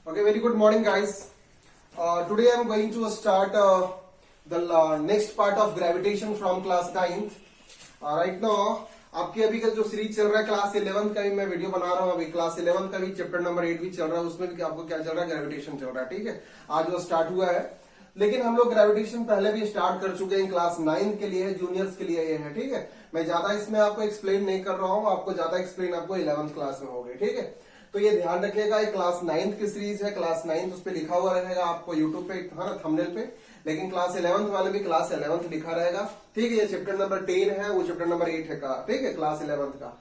Okay, very good morning, guys. Today I am going to start the next part of gravitation from class 9th. Right now, आपके अभी का जो series चल रहा है class 11th का भी मैं वीडियो बना रहा हूँ। अभी क्लास 11th का भी चैप्टर नंबर 8 भी चल रहा है, उसमें भी आपको क्या चल रहा है, ग्रेविटेशन चल रहा है। ठीक है, आज वो स्टार्ट हुआ है, लेकिन हम लोग ग्रेविटेशन पहले भी स्टार्ट कर चुके हैं। क्लास 9 के लिए, जूनियर्स के लिए ये है। ठीक है, मैं ज्यादा इसमें आपको एक्सप्लेन नहीं कर रहा हूँ, आपको ज्यादा एक्सप्लेन आपको 11th क्लास में होगी। ठीक है, तो ये ध्यान रखिएगा, ये क्लास 9th की सीरीज है। क्लास 9th उस पर लिखा हुआ रहेगा आपको यूट्यूब पे, है ना, थंबनेल पे, लेकिन क्लास 11th वाले भी क्लास 11th लिखा रहेगा। ठीक है, ये चैप्टर नंबर 10 है, वो चैप्टर नंबर 8 है का। ठीक है, क्लास 11th का।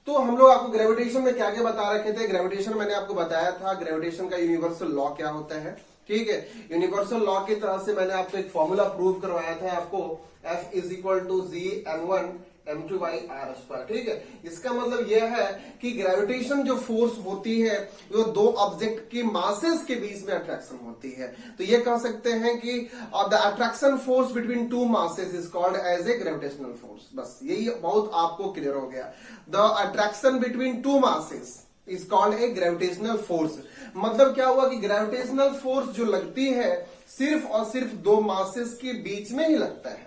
तो हम लोग आपको ग्रेविटेशन में क्या क्या बता रखे थे। ग्रेविटेशन मैंने आपको बताया था, ग्रेविटेशन का यूनिवर्सल लॉ क्या होता है। ठीक है, यूनिवर्सल लॉ की तरह से मैंने आपको एक फॉर्मूला प्रूव करवाया था आपको, F is equal to Gm1 m2 by r square. ठीक है, इसका मतलब यह है कि ग्रेविटेशन जो फोर्स होती है वो दो ऑब्जेक्ट की मासेस के बीच में अट्रैक्शन होती है। तो ये कह सकते हैं कि the attraction force between two masses is called as a gravitational force. बस यही बहुत आपको क्लियर हो गया। The attraction between two masses is called a gravitational force. मतलब क्या हुआ कि ग्रेविटेशनल फोर्स जो लगती है सिर्फ और सिर्फ दो मासेस के बीच में ही लगता है।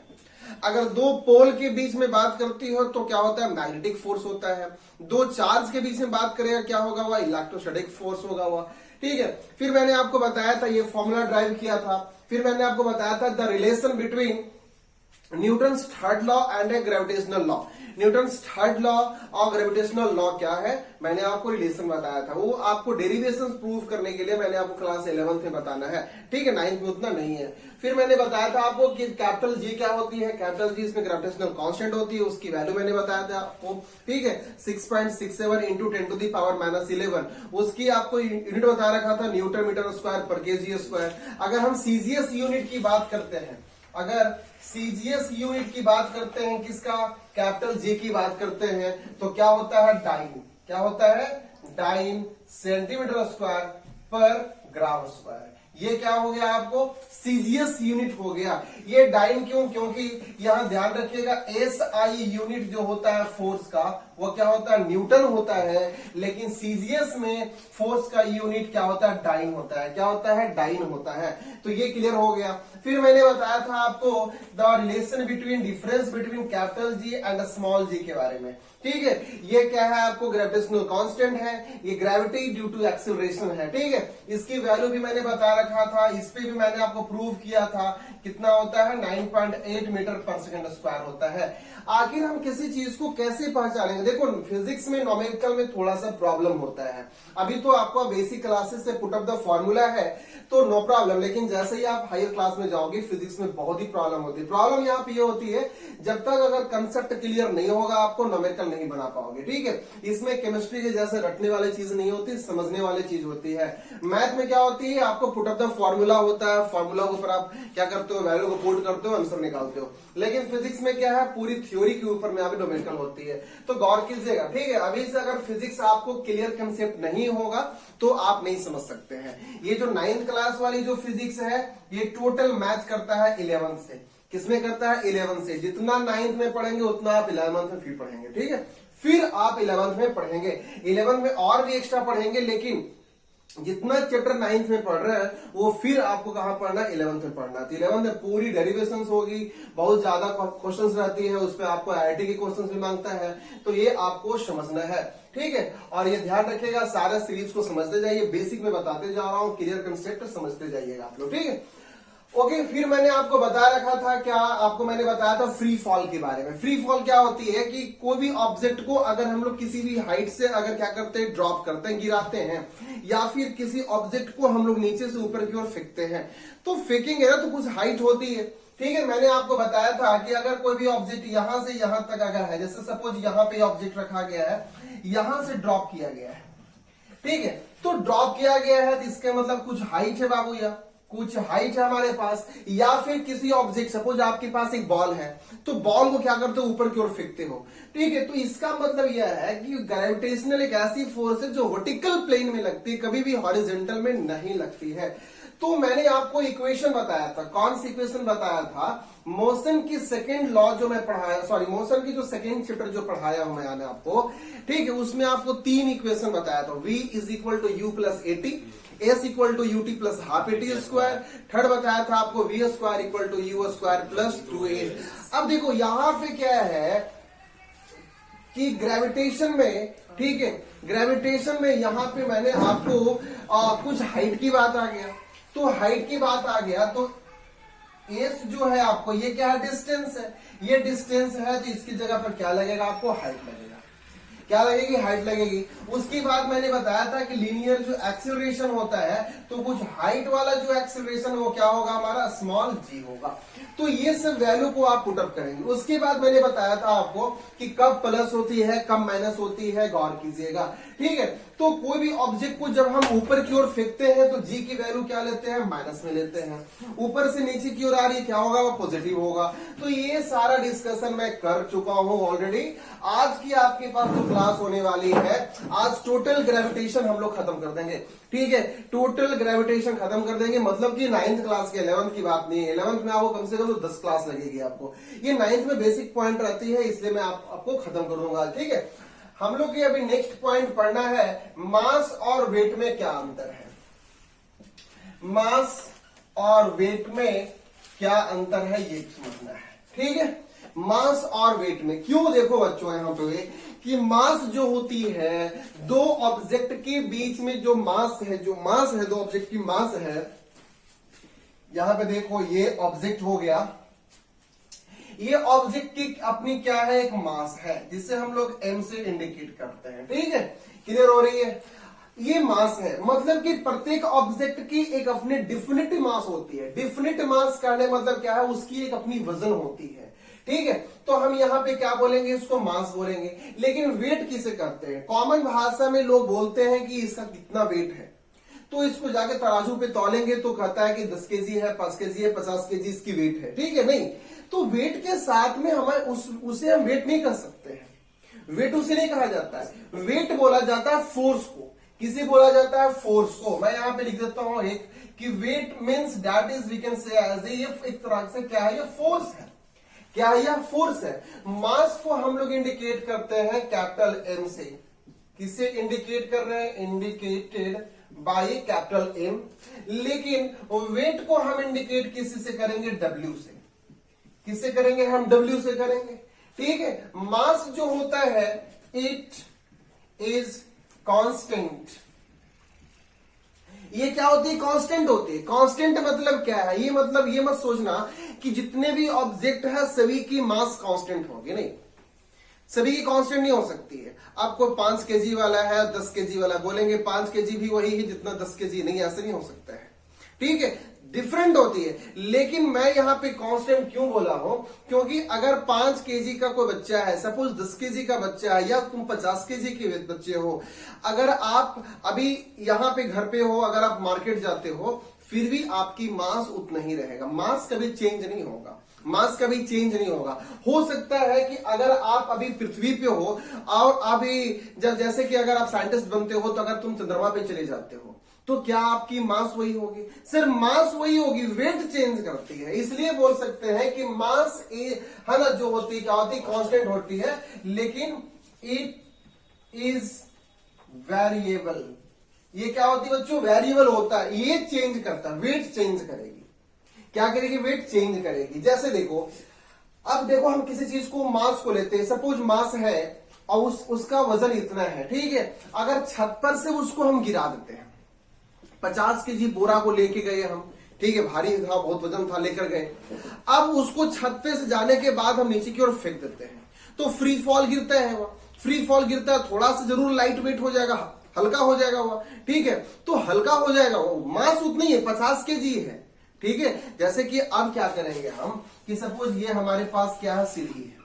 अगर दो पोल के बीच में बात करती हो तो क्या होता है, मैग्नेटिक फोर्स होता है। दो चार्ज के बीच में बात करेगा क्या होगा, वह इलेक्ट्रोस्टैटिक फोर्स होगा वह। ठीक है, फिर मैंने आपको बताया था, ये फॉर्मूला ड्राइव किया था। फिर मैंने आपको बताया था the relation between Newton's third law and A gravitational law. Newton's third law और ग्रेविटेशनल लॉ क्या है, मैंने आपको रिलेशन बताया था। वो आपको डेरिवेशन प्रूव करने के लिए मैंने आपको क्लास 11th में बताना है। ठीक है, 9th में उतना नहीं है। फिर मैंने बताया था आपको कि कैपिटल जी क्या होती है। कैपिटल जी इसमें ग्रेविटेशनल कांस्टेंट होती है, उसकी वैल्यू मैंने बताया था आपको। ठीक है, 6.67 इंटू 10 टू दी पावर -11, उसकी आपको यूनिट बता रखा था न्यूटन मीटर स्क्वायर पर केजी स्क्वायर। अगर हम सीजीएस यूनिट की बात करते हैं, अगर सीजीएस यूनिट की बात करते हैं, किसका, कैपिटल जी की बात करते हैं, तो क्या होता है, डाइन। क्या होता है, डाइन सेंटीमीटर स्क्वायर पर ग्राम स्क्वायर। ये क्या हो गया आपको, सीजीएस यूनिट हो गया। ये डाइन क्यों, क्योंकि यहां ध्यान रखिएगा एसआई यूनिट जो होता है फोर्स का, वो क्या होता है, न्यूटन होता है, लेकिन सीजीएस में फोर्स का यूनिट क्या होता है, डाइन होता है। क्या होता है, डाइन होता है। तो ये क्लियर हो गया। फिर मैंने बताया था आपको the relation between, difference between capital G and small g के बारे में। ठीक है, ये क्या है आपको, ग्रेविटेशनल कांस्टेंट है, ये ग्रेविटी ड्यू टू एक्सेलरेशन है। ठीक है, इसकी वैल्यू भी मैंने बता रखा था, इस पे भी मैंने आपको प्रूव किया था, कितना होता है, 9.8 मीटर पर सेकंड स्क्वायर होता है। आखिर हम किसी चीज को कैसे पहचानेंगे। देखो, फिजिक्स में न्यूमेरिकल में थोड़ा सा प्रॉब्लम होता है। अभी तो आपको बेसिक क्लासेस से पुट अप द फॉर्मूला है तो नो प्रॉब्लम, लेकिन जैसे ही आप हायर क्लास में जाओगे फिजिक्स में बहुत ही प्रॉब्लम होती है। प्रॉब्लम यहाँ पे ये होती है, जब तक अगर कंसेप्ट क्लियर नहीं होगा आपको न्यूमेरिकल नहीं बना पाओगे। ठीक है, इसमें केमिस्ट्री के जैसे रटने वाली चीज नहीं होती, समझने वाली चीज होती है। मैथ में क्या होती है, आपको पुट अप द फॉर्मूला होता है, फॉर्मूला के ऊपर आप क्या करते हो, वैल्यू को पुट करते हो, आंसर निकालते हो। लेकिन फिजिक्स में क्या है, पूरी थ्योरी के ऊपर में यहाँ पे न्यूमेरिकल होती है, तो गौर कीजिएगा। ठीक है, अभी से अगर फिजिक्स आपको क्लियर कंसेप्ट नहीं होगा तो आप नहीं समझ सकते हैं। ये जो 9th क्लास वाली जो फिजिक्स है, ये टोटल मैच करता है 11th से। किसमें करता है, 11th से। जितना 9th में पढ़ेंगे उतना आप 11th में फिर पढ़ेंगे। ठीक है, फिर आप 11th में पढ़ेंगे, 11th में और भी एक्स्ट्रा पढ़ेंगे, लेकिन जितना चैप्टर 9th में पढ़ रहे हैं वो फिर आपको कहां पढ़ना है, 11th में पढ़ना है। तो 11th में पूरी डेरिवेशंस होगी, बहुत ज्यादा क्वेश्चंस रहती है, उसपे आपको आईआईटी के क्वेश्चंस भी मांगता है, तो ये आपको समझना है। ठीक है, और ये ध्यान रखिएगा, सारा सीरीज को समझते जाइए, बेसिक में बताते जा रहा हूं, क्लियर कंसेप्ट समझते जाइएगा आप लोग। ठीक है, ओके, फिर मैंने आपको बता रखा था, क्या आपको मैंने बताया था फ्री फॉल के बारे में। फ्री फॉल क्या होती है कि कोई भी ऑब्जेक्ट को अगर हम लोग किसी भी हाइट से अगर क्या करते हैं, ड्रॉप करते हैं, गिराते हैं, या फिर किसी ऑब्जेक्ट को हम लोग नीचे से ऊपर की ओर फेंकते हैं, तो फेंकेंगे ना तो कुछ हाइट होती है। ठीक है, मैंने आपको बताया था कि अगर कोई भी ऑब्जेक्ट यहां से यहां तक अगर है, जैसे सपोज यहां पे ऑब्जेक्ट रखा गया है, यहां से ड्रॉप किया गया है। ठीक है, तो ड्रॉप किया गया है तो इसका मतलब कुछ हाइट है बाबू, या कुछ हाइट है हमारे पास, या फिर किसी ऑब्जेक्ट, सपोज आपके पास एक बॉल है, तो बॉल को क्या करते हो, ऊपर की ओर फेंकते हो। ठीक है, तो इसका मतलब यह है कि ग्रेविटेशनल एक ऐसी फोर्स है जो वर्टिकल प्लेन में लगती है, कभी भी हॉरिजॉन्टल में नहीं लगती है। तो मैंने आपको इक्वेशन बताया था, कौन सी इक्वेशन बताया था, मोशन की सेकेंड लॉ जो मैं पढ़ाया, सॉरी मोशन की जो सेकेंड चैप्टर जो पढ़ाया हूं मैंने आपको, ठीक है, उसमें आपको 3 इक्वेशन बताया था, v is equal to u plus a t, s equal to u t plus half a t square, third बताया था आपको v square equal to u square plus 2a। अब देखो यहां पे क्या है कि ग्रेविटेशन में, ठीक है, ग्रेविटेशन में यहां पे मैंने आपको कुछ हाइट की बात आ गया, तो हाइट की बात आ गया तो एस जो है आपको ये क्या है, डिस्टेंस है, ये डिस्टेंस है तो इसकी जगह पर क्या लगेगा आपको, हाइट लगेगा, क्या लगेगी, हाइट लगेगी। उसके बाद मैंने बताया था कि लीनियर जो एक्सेलरेशन होता है तो कुछ हाइट वाला जो एक्सेलरेशन वो क्या होगा हमारा, स्मॉल जी होगा। तो ये सब वैल्यू को आप पुटअप करेंगे। उसके बाद मैंने बताया था आपको कि कब प्लस होती है कब माइनस होती है, गौर कीजिएगा, ठीक है। तो कोई भी ऑब्जेक्ट को जब हम ऊपर की ओर फेंकते हैं तो जी की वैल्यू क्या लेते हैं, माइनस में लेते हैं, ऊपर से नीचे की ओर आ रही है क्या होगा, वो पॉजिटिव होगा। तो ये सारा डिस्कशन मैं कर चुका हूं ऑलरेडी। आज की आपके पास जो क्लास होने वाली है, आज टोटल ग्रेविटेशन हम लोग खत्म कर देंगे, ठीक है, टोटल ग्रेविटेशन खत्म कर देंगे, मतलब कि 9th क्लास के, 11th की बात नहीं है। 11th में आपको कम से कम 10 क्लास लगेगी आपको, ये 9th में बेसिक पॉइंट रहती है, इसलिए मैं आपको खत्म कर दूंगा, ठीक है। हम लोग के अभी नेक्स्ट पॉइंट पढ़ना है, मास और वेट में क्या अंतर है, मास और वेट में क्या अंतर है ये समझना है, ठीक है। मास और वेट में क्यों, देखो बच्चों यहां पे कि मास जो होती है, दो ऑब्जेक्ट के बीच में जो मास है, दो ऑब्जेक्ट की मास है, यहां पे देखो ये ऑब्जेक्ट हो गया, ये ऑब्जेक्ट की अपनी क्या है, एक मास है, जिसे हम लोग m से इंडिकेट करते हैं, ठीक है, क्लियर हो रही है। ये मास है, मतलब कि प्रत्येक ऑब्जेक्ट की एक अपनी डिफिनिट मास होती है। डिफिनिट मास का मतलब क्या है, उसकी एक अपनी वजन होती है, ठीक है। तो हम यहाँ पे क्या बोलेंगे, इसको मास बोलेंगे। लेकिन वेट किसे करते हैं, कॉमन भाषा में लोग बोलते हैं कि इसका कितना वेट है, तो इसको जाके तराजू पे तौलेंगे तो कहता है कि 10 केजी है, 5 केजी है, 50 केजी इसकी वेट है, ठीक है। नहीं, तो वेट के साथ में हमें उसे हम वेट नहीं कर सकते हैं, वेट उसे नहीं कहा जाता है। वेट बोला जाता है फोर्स को, किसे बोला जाता है, फोर्स को। मैं यहां पे लिख देता हूं एक कि weight means that is we can say as a, एक तरह से क्या है, ये फोर्स है, क्या है, यह फोर्स है। मास को हम लोग इंडिकेट करते हैं कैपिटल एम से, किसे इंडिकेट कर रहे हैं, इंडिकेटेड बाय कैपिटल एम। लेकिन वेट को हम इंडिकेट किसी से करेंगे, डब्ल्यू से, किससे करेंगे, हम डब्ल्यू से करेंगे, ठीक है। मास जो होता है इट इज कांस्टेंट, ये क्या होती है, कांस्टेंट होती है। कांस्टेंट मतलब क्या है, ये मतलब ये मत सोचना कि जितने भी ऑब्जेक्ट है सभी की मास कांस्टेंट होगी, नहीं, सभी की कांस्टेंट नहीं हो सकती है। आपको 5 केजी वाला है 10 केजी वाला बोलेंगे 5 केजी भी वही है जितना 10 केजी, नहीं, ऐसे नहीं हो सकता है, ठीक है, डिफरेंट होती है। लेकिन मैं यहां पे कांस्टेंट क्यों बोला हूं, क्योंकि अगर 5 केजी का कोई बच्चा है, सपोज 10 केजी का बच्चा है, या तुम 50 केजी के बच्चे हो, अगर आप अभी यहां पे घर पे हो, अगर आप मार्केट जाते हो, फिर भी आपकी मास उतना ही रहेगा, मास कभी चेंज नहीं होगा, मास कभी चेंज नहीं होगा। हो सकता है कि अगर आप अभी पृथ्वी पे हो और अभी जैसे कि अगर आप साइंटिस्ट बनते हो, तो अगर तुम चंद्रमा पे चले जाते हो तो क्या आपकी मास वही होगी, सिर्फ मास वही होगी, वेट चेंज करती है। इसलिए बोल सकते हैं कि मास है ना, जो होती है क्या होती है, कांस्टेंट होती है, लेकिन इट इज वेरिएबल। ये क्या होती है बच्चों, वेरिएबल होता है, ये चेंज करता है, वेट चेंज करेगी, क्या करेगी, वेट चेंज करेगी। जैसे देखो, अब देखो हम किसी चीज को मास को लेते हैं, सपोज मास है और उसका वजन इतना है, ठीक है। अगर छत पर से उसको हम गिरा देते हैं, 50 केजी बोरा को लेके गए हम, ठीक है, भारी था, बहुत वजन था, लेकर गए। अब उसको छत पे से जाने के बाद हम नीचे की ओर फेंक देते हैं, तो फ्री फॉल गिरता है, वह फ्री फॉल गिरता है, थोड़ा सा जरूर लाइट वेट हो जाएगा, हल्का हो जाएगा वह, ठीक है, तो हल्का हो जाएगा, मास उतनी है, 50 केजी है, ठीक है। जैसे कि अब क्या करेंगे हम कि सपोज ये हमारे पास क्या है, सीढ़ी है,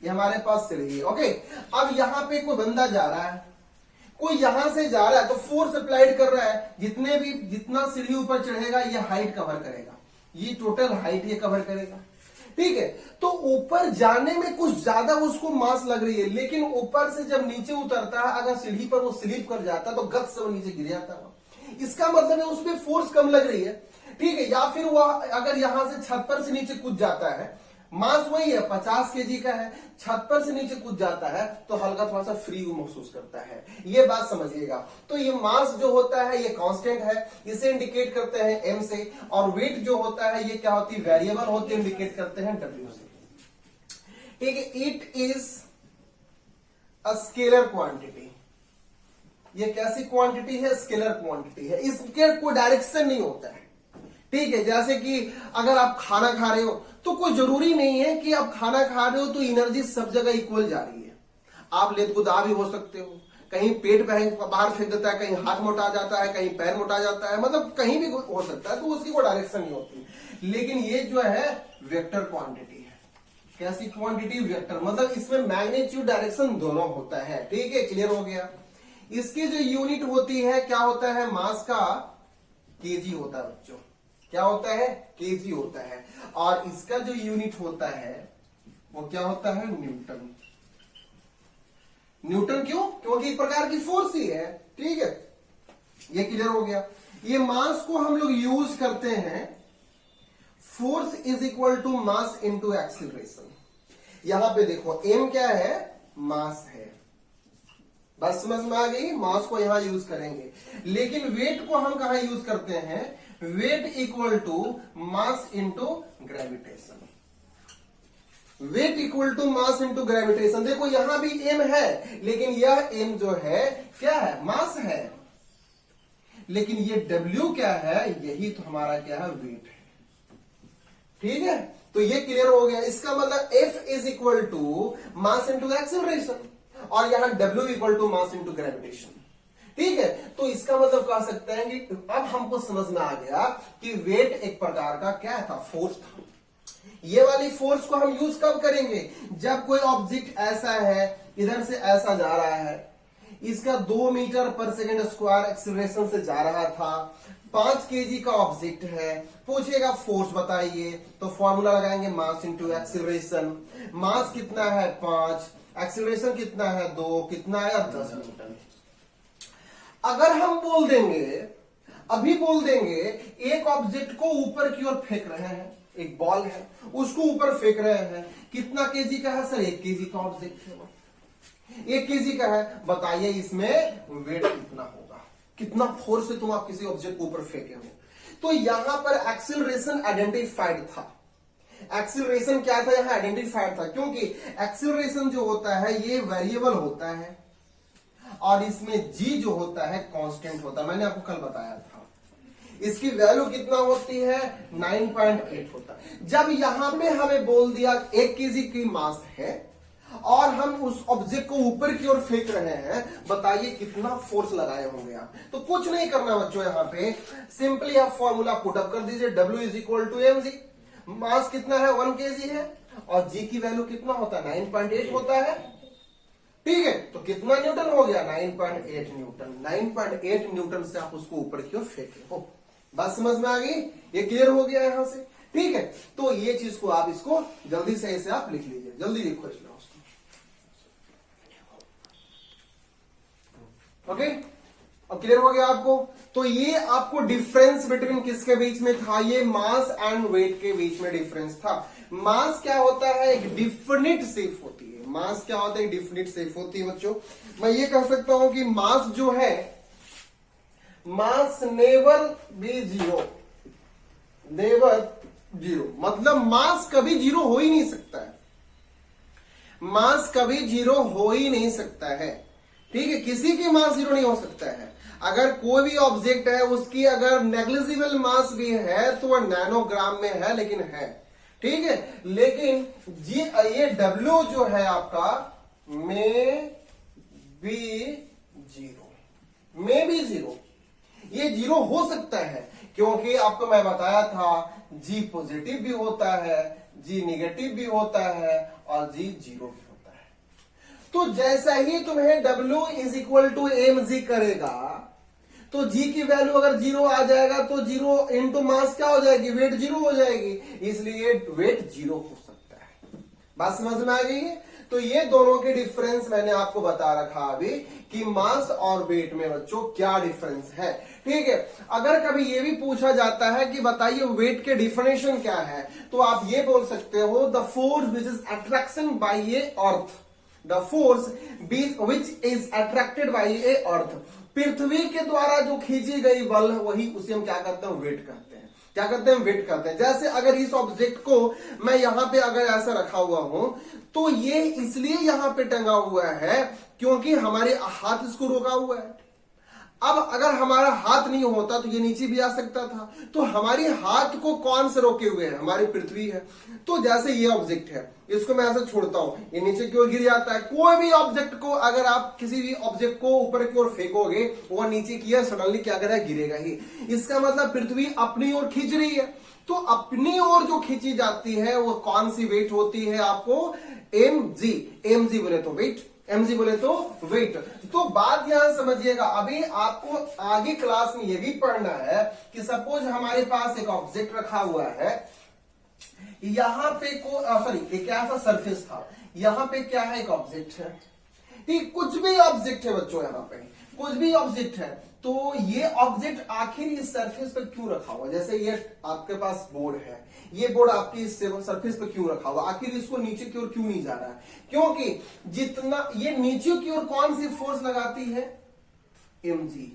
ये हमारे पास सीढ़ी है, ओके। अब यहां पे कोई बंदा जा रहा है, कोई यहां से जा रहा है, तो फोर्स अप्लाइड कर रहा है, जितना सीढ़ी ऊपर चढ़ेगा ये हाइट कवर करेगा, ये टोटल हाइट ये कवर करेगा, ठीक है। तो ऊपर जाने में कुछ ज्यादा उसको मास लग रही है, लेकिन ऊपर से जब नीचे उतरता है, अगर सीढ़ी पर वो स्लिप कर जाता है तो गत से वो नीचे गिर जाता है। इसका मतलब है उस पर फोर्स कम लग रही है, ठीक है। या फिर वह अगर यहां से छत पर से नीचे कूद जाता है, मास वही है 50 केजी का है, छत पर से नीचे कूद जाता है तो हल्का थोड़ा सा फ्री महसूस करता है, ये बात समझिएगा। तो ये मास जो होता है ये कांस्टेंट है, इसे इंडिकेट करते हैं एम से, और वेट जो होता है ये क्या होती है, वेरिएबल होती है, इंडिकेट करते हैं डब्ल्यू से, ठीक है। It is a scalar quantity, ये कैसी क्वांटिटी है, स्केलर क्वांटिटी है, इसके कोई डायरेक्शन नहीं होता है, ठीक है। जैसे कि अगर आप खाना खा रहे हो तो कोई जरूरी नहीं है कि आप खाना खा रहे हो तो एनर्जी सब जगह इक्वल जा रही है, आप लेदगुदा भी हो सकते हो, कहीं पेट बाहर फेंक देता है, कहीं हाथ मोटा जाता है, कहीं पैर मोटा जाता है, मतलब कहीं भी हो सकता है, तो उसकी कोई डायरेक्शन नहीं होती। लेकिन ये जो है वेक्टर क्वांटिटी है, कैसी क्वांटिटी, वेक्टर, मतलब इसमें मैग्नीट्यूड डायरेक्शन दोनों होता है, ठीक है, क्लियर हो गया। इसकी जो यूनिट होती है क्या होता है, मास का केजी होता है बच्चों, क्या होता है, केजी होता है, और इसका जो यूनिट होता है वो क्या होता है, न्यूटन। न्यूटन क्यों, क्योंकि एक प्रकार की फोर्स ही है, ठीक है, ये क्लियर हो गया। ये मास को हम लोग यूज करते हैं, force is equal to mass into acceleration. यहां पे देखो एम क्या है, मास है, बस समझ में आ गई, मास को यहां यूज करेंगे। लेकिन वेट को हम कहां यूज करते हैं, weight equal to mass into gravitation, weight equal to mass into gravitation. देखो यहां भी एम है, लेकिन यह एम जो है क्या है, मास है, लेकिन ये डब्ल्यू क्या है, यही तो हमारा क्या है, वेट है, ठीक है। तो ये क्लियर हो गया। इसका मतलब F is equal to mass into acceleration, और यहां W equal to mass into gravitation, ठीक है। तो इसका मतलब कह सकते हैं कि अब हमको समझ में आ गया कि वेट एक प्रकार का क्या था, फोर्स था। ये वाली फोर्स को हम यूज कब करेंगे, जब कोई ऑब्जेक्ट ऐसा है, इधर से ऐसा जा रहा है, इसका 2 metre per second square acceleration से जा रहा था, 5 केजी का ऑब्जेक्ट है, पूछेगा फोर्स बताइए, तो फॉर्मूला लगाएंगे मास इंटू एक्सीलरेशन। मास कितना है 5, एक्सीलरेशन कितना है 2, कितना है 10 न्यूटन। अगर हम बोल देंगे, अभी बोल देंगे एक ऑब्जेक्ट को ऊपर की ओर फेंक रहे हैं, एक बॉल है उसको ऊपर फेंक रहे हैं, कितना केजी का है सर, 1 केजी का ऑब्जेक्ट है, 1 केजी का है, बताइए इसमें वेट कितना होगा, कितना फोर्स से तुम आप किसी ऑब्जेक्ट को ऊपर फेंके हो। तो यहां पर एक्सीलरेशन आइडेंटिफाइड था, एक्सीलरेशन क्या था, यहां आइडेंटिफाइड था, क्योंकि एक्सीलरेशन जो होता है ये वेरिएबल होता है, और इसमें जी जो होता है कांस्टेंट होता है, मैंने आपको कल बताया था। इसकी वैल्यू कितना होती है, 9.8 होता है। जब यहां पे हमें बोल दिया 1 केजी की मास है और हम उस ऑब्जेक्ट को ऊपर की ओर फेंक रहे हैं, बताइए कितना फोर्स लगाए होंगे आप। तो कुछ नहीं करना बच्चों, यहां पे सिंपली आप फॉर्मूला पुटअप कर दीजिए, W is equal to m g. Mass कितना है 1 केजी है, और जी की वैल्यू कितना होता है 9.8 होता है, ठीक है। तो कितना न्यूटन हो गया, 9.8 न्यूटन। 9.8 न्यूटन से आप उसको ऊपर की ओर फेंके हो, बात समझ में आ गई, ये क्लियर हो गया यहां से, ठीक है। तो ये चीज को आप इसको जल्दी से ऐसे आप लिख लीजिए, जल्दी लिखो इसमें उसको, ओके। अब क्लियर हो गया आपको। तो ये आपको डिफरेंस बिटवीन किसके बीच में था, ये मास एंड वेट के बीच में डिफरेंस था। मास क्या होता है, एक डिफिनिट शेप होती है, मास क्या होता है, एक डिफिनिट शेप होती है बच्चों। मैं ये कह सकता हूं कि मास जो है, mass never be zero, never zero, मतलब मास कभी जीरो हो ही नहीं सकता है, मास कभी जीरो हो ही नहीं सकता है, ठीक है। किसी की मास जीरो नहीं हो सकता है। अगर कोई भी ऑब्जेक्ट है उसकी अगर नेग्लिजिबल मास भी है तो वह नैनोग्राम में है, लेकिन है, ठीक है। लेकिन ये डब्ल्यू जो है आपका में बी जीरो, में बी जीरो, ये जीरो हो सकता है, क्योंकि आपको मैं बताया था जी पॉजिटिव भी होता है, जी निगेटिव भी होता है, और जी जीरो भी होता है। तो जैसा ही तुम्हें W is equal to m g करेगा, तो जी की वैल्यू अगर जीरो आ जाएगा तो जीरो इंटू मास क्या हो जाएगी, वेट जीरो हो जाएगी, इसलिए वेट जीरो हो सकता है। बात समझ में आ गई है। तो ये दोनों के डिफरेंस मैंने आपको बता रखा अभी कि मास और वेट में बच्चों क्या डिफरेंस है। ठीक है, अगर कभी ये भी पूछा जाता है कि बताइए वेट के डिफिनेशन क्या है, तो आप ये बोल सकते हो the force which is attraction by a earth, the force which is attracted by a earth, पृथ्वी के द्वारा जो खींची गई बल वही उसे हम क्या करते हैं, वेट करते हैं। क्या करते हैं, वेट करते हैं। जैसे अगर इस ऑब्जेक्ट को मैं यहां पे अगर ऐसा रखा हुआ हूं तो ये इसलिए यहां पे टंगा हुआ है क्योंकि हमारे हाथ इसको रोका हुआ है। अब अगर हमारा हाथ नहीं होता तो ये नीचे भी आ सकता था, तो हमारे हाथ को कौन से रोके हुए है, हमारी पृथ्वी है। तो जैसे ये ऑब्जेक्ट है, इसको मैं ऐसे छोड़ता हूं, ये नीचे की ओर गिर जाता है। कोई भी ऑब्जेक्ट को अगर आप किसी भी ऑब्जेक्ट को ऊपर की ओर फेंकोगे, वो नीचे की ओर सडनली क्या करेगा, गिरेगा ही। इसका मतलब पृथ्वी अपनी ओर खींच रही है। तो अपनी ओर जो खींची जाती है वो कौन सी वेट होती है, आपको mg, mg बोले तो वेट, mg बोले तो वेट। तो बात यहां समझिएगा, अभी आपको आगे क्लास में ये भी पढ़ना है कि सपोज हमारे पास एक ऑब्जेक्ट रखा हुआ है, यहां पे सॉरी एक क्या सा सरफेस था, यहां पे क्या है, एक ऑब्जेक्ट है। ठीक, कुछ भी ऑब्जेक्ट है बच्चों, यहां पे कुछ भी ऑब्जेक्ट है, तो ये ऑब्जेक्ट आखिर इस सरफेस पे क्यों रखा हुआ, जैसे ये आपके पास बोर्ड है, ये बोर्ड आपकी इस सरफेस पे क्यों रखा हुआ, आखिर इसको नीचे की ओर क्यों नहीं जा रहा है, क्योंकि जितना ये नीचे की ओर कौन सी फोर्स लगाती है, mg,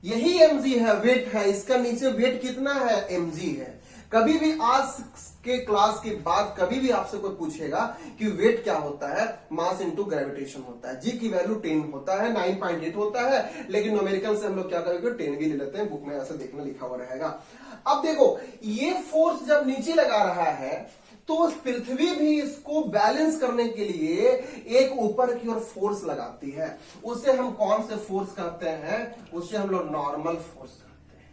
यही mg है, वेट है, इसका नीचे वेट कितना है, mg है। कभी भी आज के क्लास के बाद कभी भी आपसे कोई पूछेगा कि वेट क्या होता है, मास इनटू ग्रेविटेशन होता है। जी की वैल्यू 10 होता है, 9.8 होता है, लेकिन न्यूमेरिकल से हम लोग क्या करेंगे, 10 भी ले लेते हैं, बुक में ऐसा देखना लिखा हुआ रहेगा। अब देखो, ये फोर्स जब नीचे लगा रहा है तो पृथ्वी भी इसको बैलेंस करने के लिए एक ऊपर की ओर फोर्स लगाती है। उसे हम कौन से फोर्स कहते हैं, उसे हम लोग नॉर्मल फोर्स कहते हैं।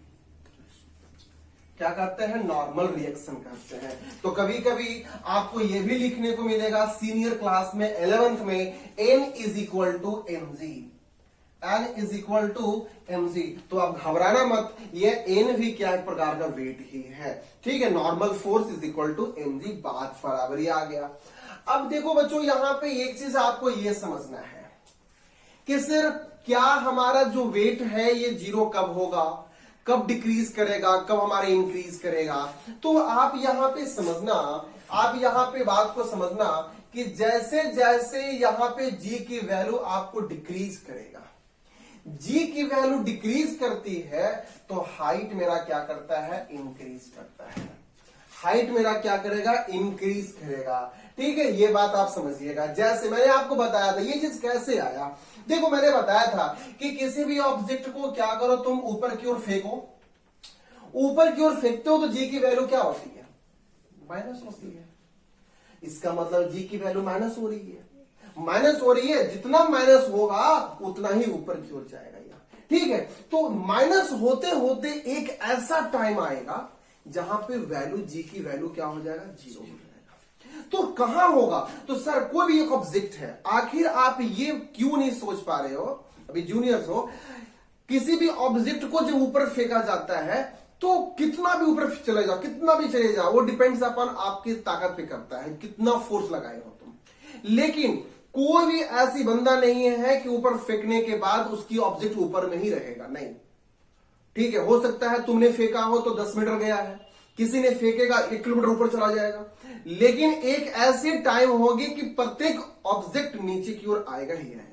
क्या कहते हैं, नॉर्मल रिएक्शन कहते हैं। तो कभी कभी आपको यह भी लिखने को मिलेगा सीनियर क्लास में 11th में, n is equal to mg, n is equal to mg। तो आप घबराना मत, ये n भी क्या एक प्रकार का वेट ही है। ठीक है, normal force is equal to mg, बात बराबर ही आ गया। अब देखो बच्चों, यहां पे एक चीज आपको ये समझना है कि सिर्फ क्या हमारा जो वेट है ये जीरो कब होगा, कब डिक्रीज करेगा, कब हमारे इंक्रीज करेगा। तो आप यहां पे समझना, आप यहां पे बात को समझना कि जैसे जैसे यहां पे g की वैल्यू आपको डिक्रीज करेगा, g की वैल्यू डिक्रीज करती है तो हाइट मेरा क्या करता है, इंक्रीज करता है। हाइट मेरा क्या करेगा, इंक्रीज करेगा। ठीक है, ये बात आप समझिएगा। जैसे मैंने आपको बताया था, ये चीज कैसे आया, देखो मैंने बताया था कि किसी भी ऑब्जेक्ट को क्या करो, तुम ऊपर की ओर फेंको, ऊपर की ओर फेंकते हो तो जी की वैल्यू क्या होती है, माइनस होती है। इसका मतलब जी की वैल्यू माइनस हो रही है, माइनस हो रही है, जितना माइनस होगा उतना ही ऊपर की ओर जाएगा। ठीक है, तो माइनस होते होते एक ऐसा टाइम आएगा जहां पे वैल्यू जी की वैल्यू क्या हो जाएगा, जीरो हो जाएगा। तो कहां होगा, तो सर कोई भी एक ऑब्जेक्ट है, आखिर आप ये क्यों नहीं सोच पा रहे हो, अभी जूनियर्स हो, किसी भी ऑब्जेक्ट को जब ऊपर फेंका जाता है तो कितना भी ऊपर चले जाओ, कितना भी चले जाओ, वो डिपेंड्स अपॉन आपकी ताकत पे करता है, कितना फोर्स लगाए हो तुम। लेकिन कोई भी ऐसी बंदा नहीं है कि ऊपर फेंकने के बाद उसकी ऑब्जेक्ट ऊपर में ही रहेगा, नहीं। ठीक है, हो सकता है तुमने फेंका हो तो 10 मीटर गया है, किसी ने फेंकेगा 1 किलोमीटर ऊपर चला जाएगा, लेकिन एक ऐसे टाइम होगी कि प्रत्येक ऑब्जेक्ट नीचे की ओर आएगा ही आएगा।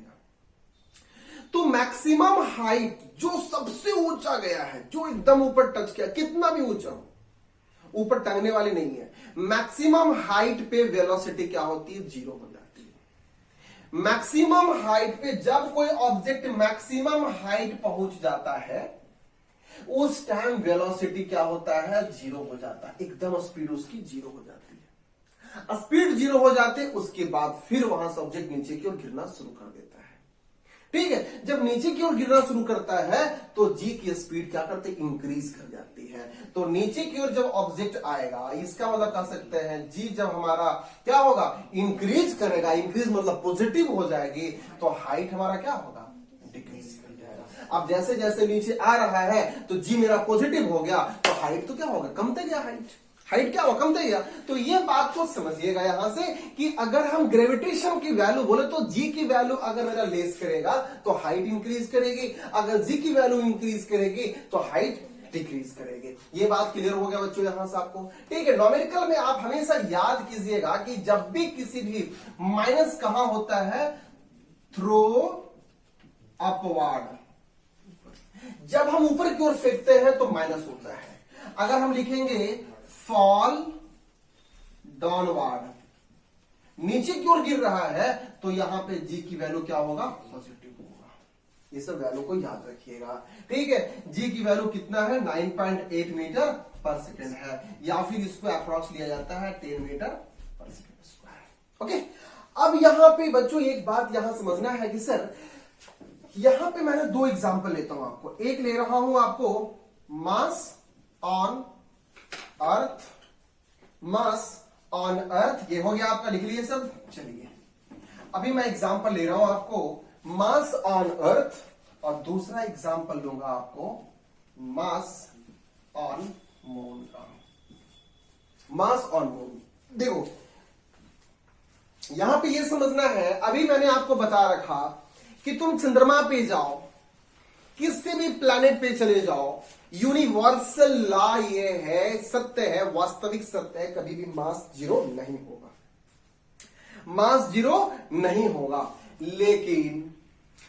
तो मैक्सिमम हाइट जो सबसे ऊंचा गया है, जो एकदम ऊपर टच किया, कितना भी ऊंचा हो, ऊपर टंगने वाली नहीं है, मैक्सिमम हाइट पे वेलोसिटी क्या होती है, जीरो हो जाती है। मैक्सिमम हाइट पे जब कोई ऑब्जेक्ट मैक्सिमम हाइट पहुंच जाता है उस टाइम वेलोसिटी क्या होता है, जीरो हो जाता है, एकदम स्पीड उसकी जीरो हो जाती है। स्पीड जीरो हो जाते उसके बाद फिर वहां से ऑब्जेक्ट नीचे की ओर गिरना शुरू कर देता है। ठीक है, जब नीचे की ओर गिरना शुरू करता है तो जी की स्पीड क्या करते, इंक्रीज कर जाती है। तो नीचे की ओर जब ऑब्जेक्ट आएगा, इसका मतलब कह सकते हैं जी जब हमारा क्या होगा, इंक्रीज करेगा, इंक्रीज मतलब पॉजिटिव हो जाएगी, तो हाइट हमारा क्या होगा, डिक्रीज कर जाएगा। अब जैसे जैसे नीचे आ रहा है तो जी मेरा पॉजिटिव हो गया तो हाइट तो क्या होगा, कमते गया हाइट। हाइट क्या हुआ, कम देगा। तो ये बात को समझिएगा यहां से कि अगर हम ग्रेविटेशन की वैल्यू बोले तो जी की वैल्यू अगर मेरा लेस करेगा तो हाइट इंक्रीज करेगी, अगर जी की वैल्यू इंक्रीज करेगी तो हाइट डिक्रीज करेगी। ये बात क्लियर हो गया बच्चों यहां से आपको, ठीक है। न्यूमेरिकल में आप हमेशा याद कीजिएगा कि जब भी किसी भी माइनस कहां होता है, थ्रो अपवार्ड, जब हम ऊपर की ओर फेंकते हैं तो माइनस होता है। अगर हम लिखेंगे फॉल डाउनवर्ड, नीचे की ओर गिर रहा है, तो यहां पे जी की वैल्यू क्या होगा, पॉजिटिव होगा। ये सब वैल्यू को याद रखिएगा, ठीक है। जी की वैल्यू कितना है, 9.8 मीटर पर सेकेंड है, या फिर इसको अप्रॉक्स लिया जाता है 10 metre per second square. Okay, अब यहां पे बच्चों एक बात यहां समझना है कि सर यहां पे मैंने दो एग्जांपल लेता हूं आपको। एक ले रहा हूं आपको मास ऑन अर्थ, मास ऑन अर्थ, ये हो गया आपका, लिख लिए सब। चलिए अभी मैं एग्जांपल ले रहा हूं आपको मास ऑन अर्थ, और दूसरा एग्जांपल लूंगा आपको मास ऑन मून का। मास ऑन मून, देखो यहां पे ये समझना है, अभी मैंने आपको बता रखा कि तुम चंद्रमा पे जाओ, किसी भी प्लैनेट पे चले जाओ, यूनिवर्सल लॉ ये है, सत्य है, वास्तविक सत्य है, कभी भी मास जीरो नहीं होगा, मास जीरो नहीं होगा।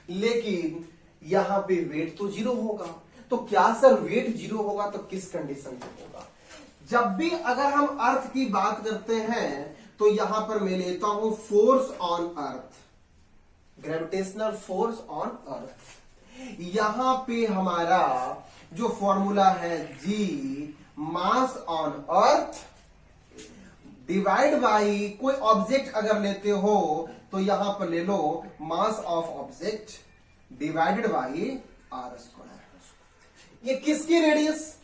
लेकिन यहां पे वेट तो जीरो होगा। तो क्या सर वेट जीरो होगा तो किस कंडीशन में होगा, जब भी अगर हम अर्थ की बात करते हैं तो यहां पर मैं लेता हूं force on earth, gravitational force on earth. यहां पे हमारा जो फॉर्मूला है G mass on earth divide by, कोई ऑब्जेक्ट अगर लेते हो तो यहां पर ले लो mass of object divided by r square. ये किसकी रेडियस,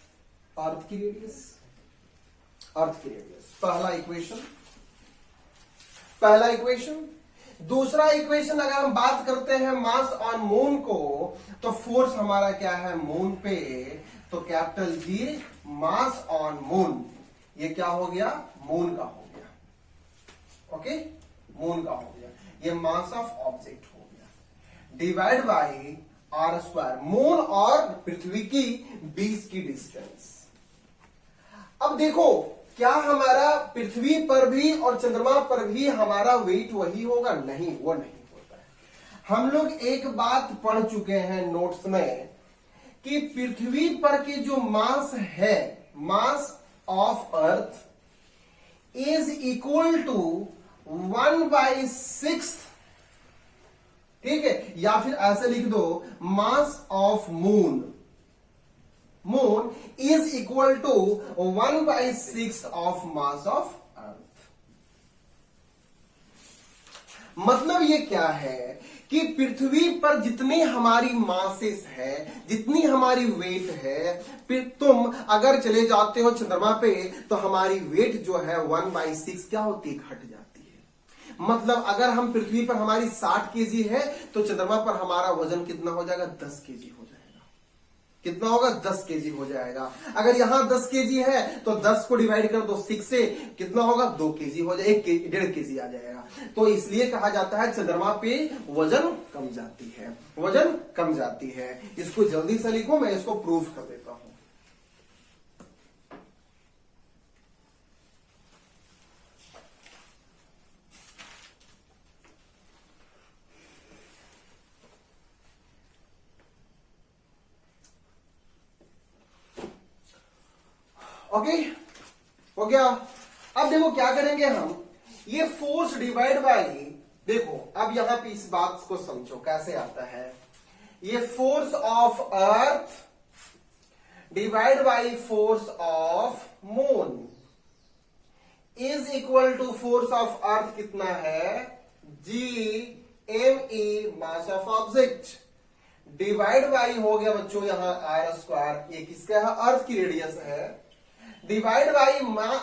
अर्थ की रेडियस, अर्थ की रेडियस। पहला इक्वेशन। दूसरा इक्वेशन अगर हम बात करते हैं मास ऑन मून को, तो फोर्स हमारा क्या है मून पे, तो capital G mass on moon, ये क्या हो गया, मून का हो गया। ओके, मून का हो गया, ये मास ऑफ ऑब्जेक्ट हो गया, divide by r square, moon और पृथ्वी की बीच की डिस्टेंस। अब देखो क्या हमारा पृथ्वी पर भी और चंद्रमा पर भी हमारा वेट वही होगा, नहीं, वो नहीं होता है। हम लोग एक बात पढ़ चुके हैं नोट्स में कि पृथ्वी पर के जो मास है, mass of earth is equal to 1/6, ठीक है, या फिर ऐसे लिख दो mass of moon, moon is equal to 1/6 of mass of earth. मतलब ये क्या है कि पृथ्वी पर जितनी हमारी मासेस है, जितनी हमारी वेट है, फिर तुम अगर चले जाते हो चंद्रमा पे तो हमारी वेट जो है 1/6 क्या होती है, घट जाती है। मतलब अगर हम पृथ्वी पर हमारी 60 केजी है तो चंद्रमा पर हमारा वजन कितना हो जाएगा, 10 केजी हो जाएगा। कितना होगा, 10 केजी हो जाएगा। अगर यहां 10 केजी है तो 10 को डिवाइड कर दो 6 से, कितना होगा, 2 केजी हो जाएगा, 1.5 केजी आ जाएगा। तो इसलिए कहा जाता है चंद्रमा पे वजन कम जाती है, वजन कम जाती है। इसको जल्दी से लिखो, मैं इसको प्रूफ कर देता हूं। ओके, हो गया। अब देखो क्या करेंगे हम, ये फोर्स डिवाइड बाई, देखो अब यहां पे इस बात को समझो कैसे आता है, ये force of earth divide by force of moon is equal to force of earth कितना है, G mass of object, divide by हो गया बच्चों यहां आर स्क्वायर, ये किसका है, अर्थ की रेडियस है, डिवाइड बाई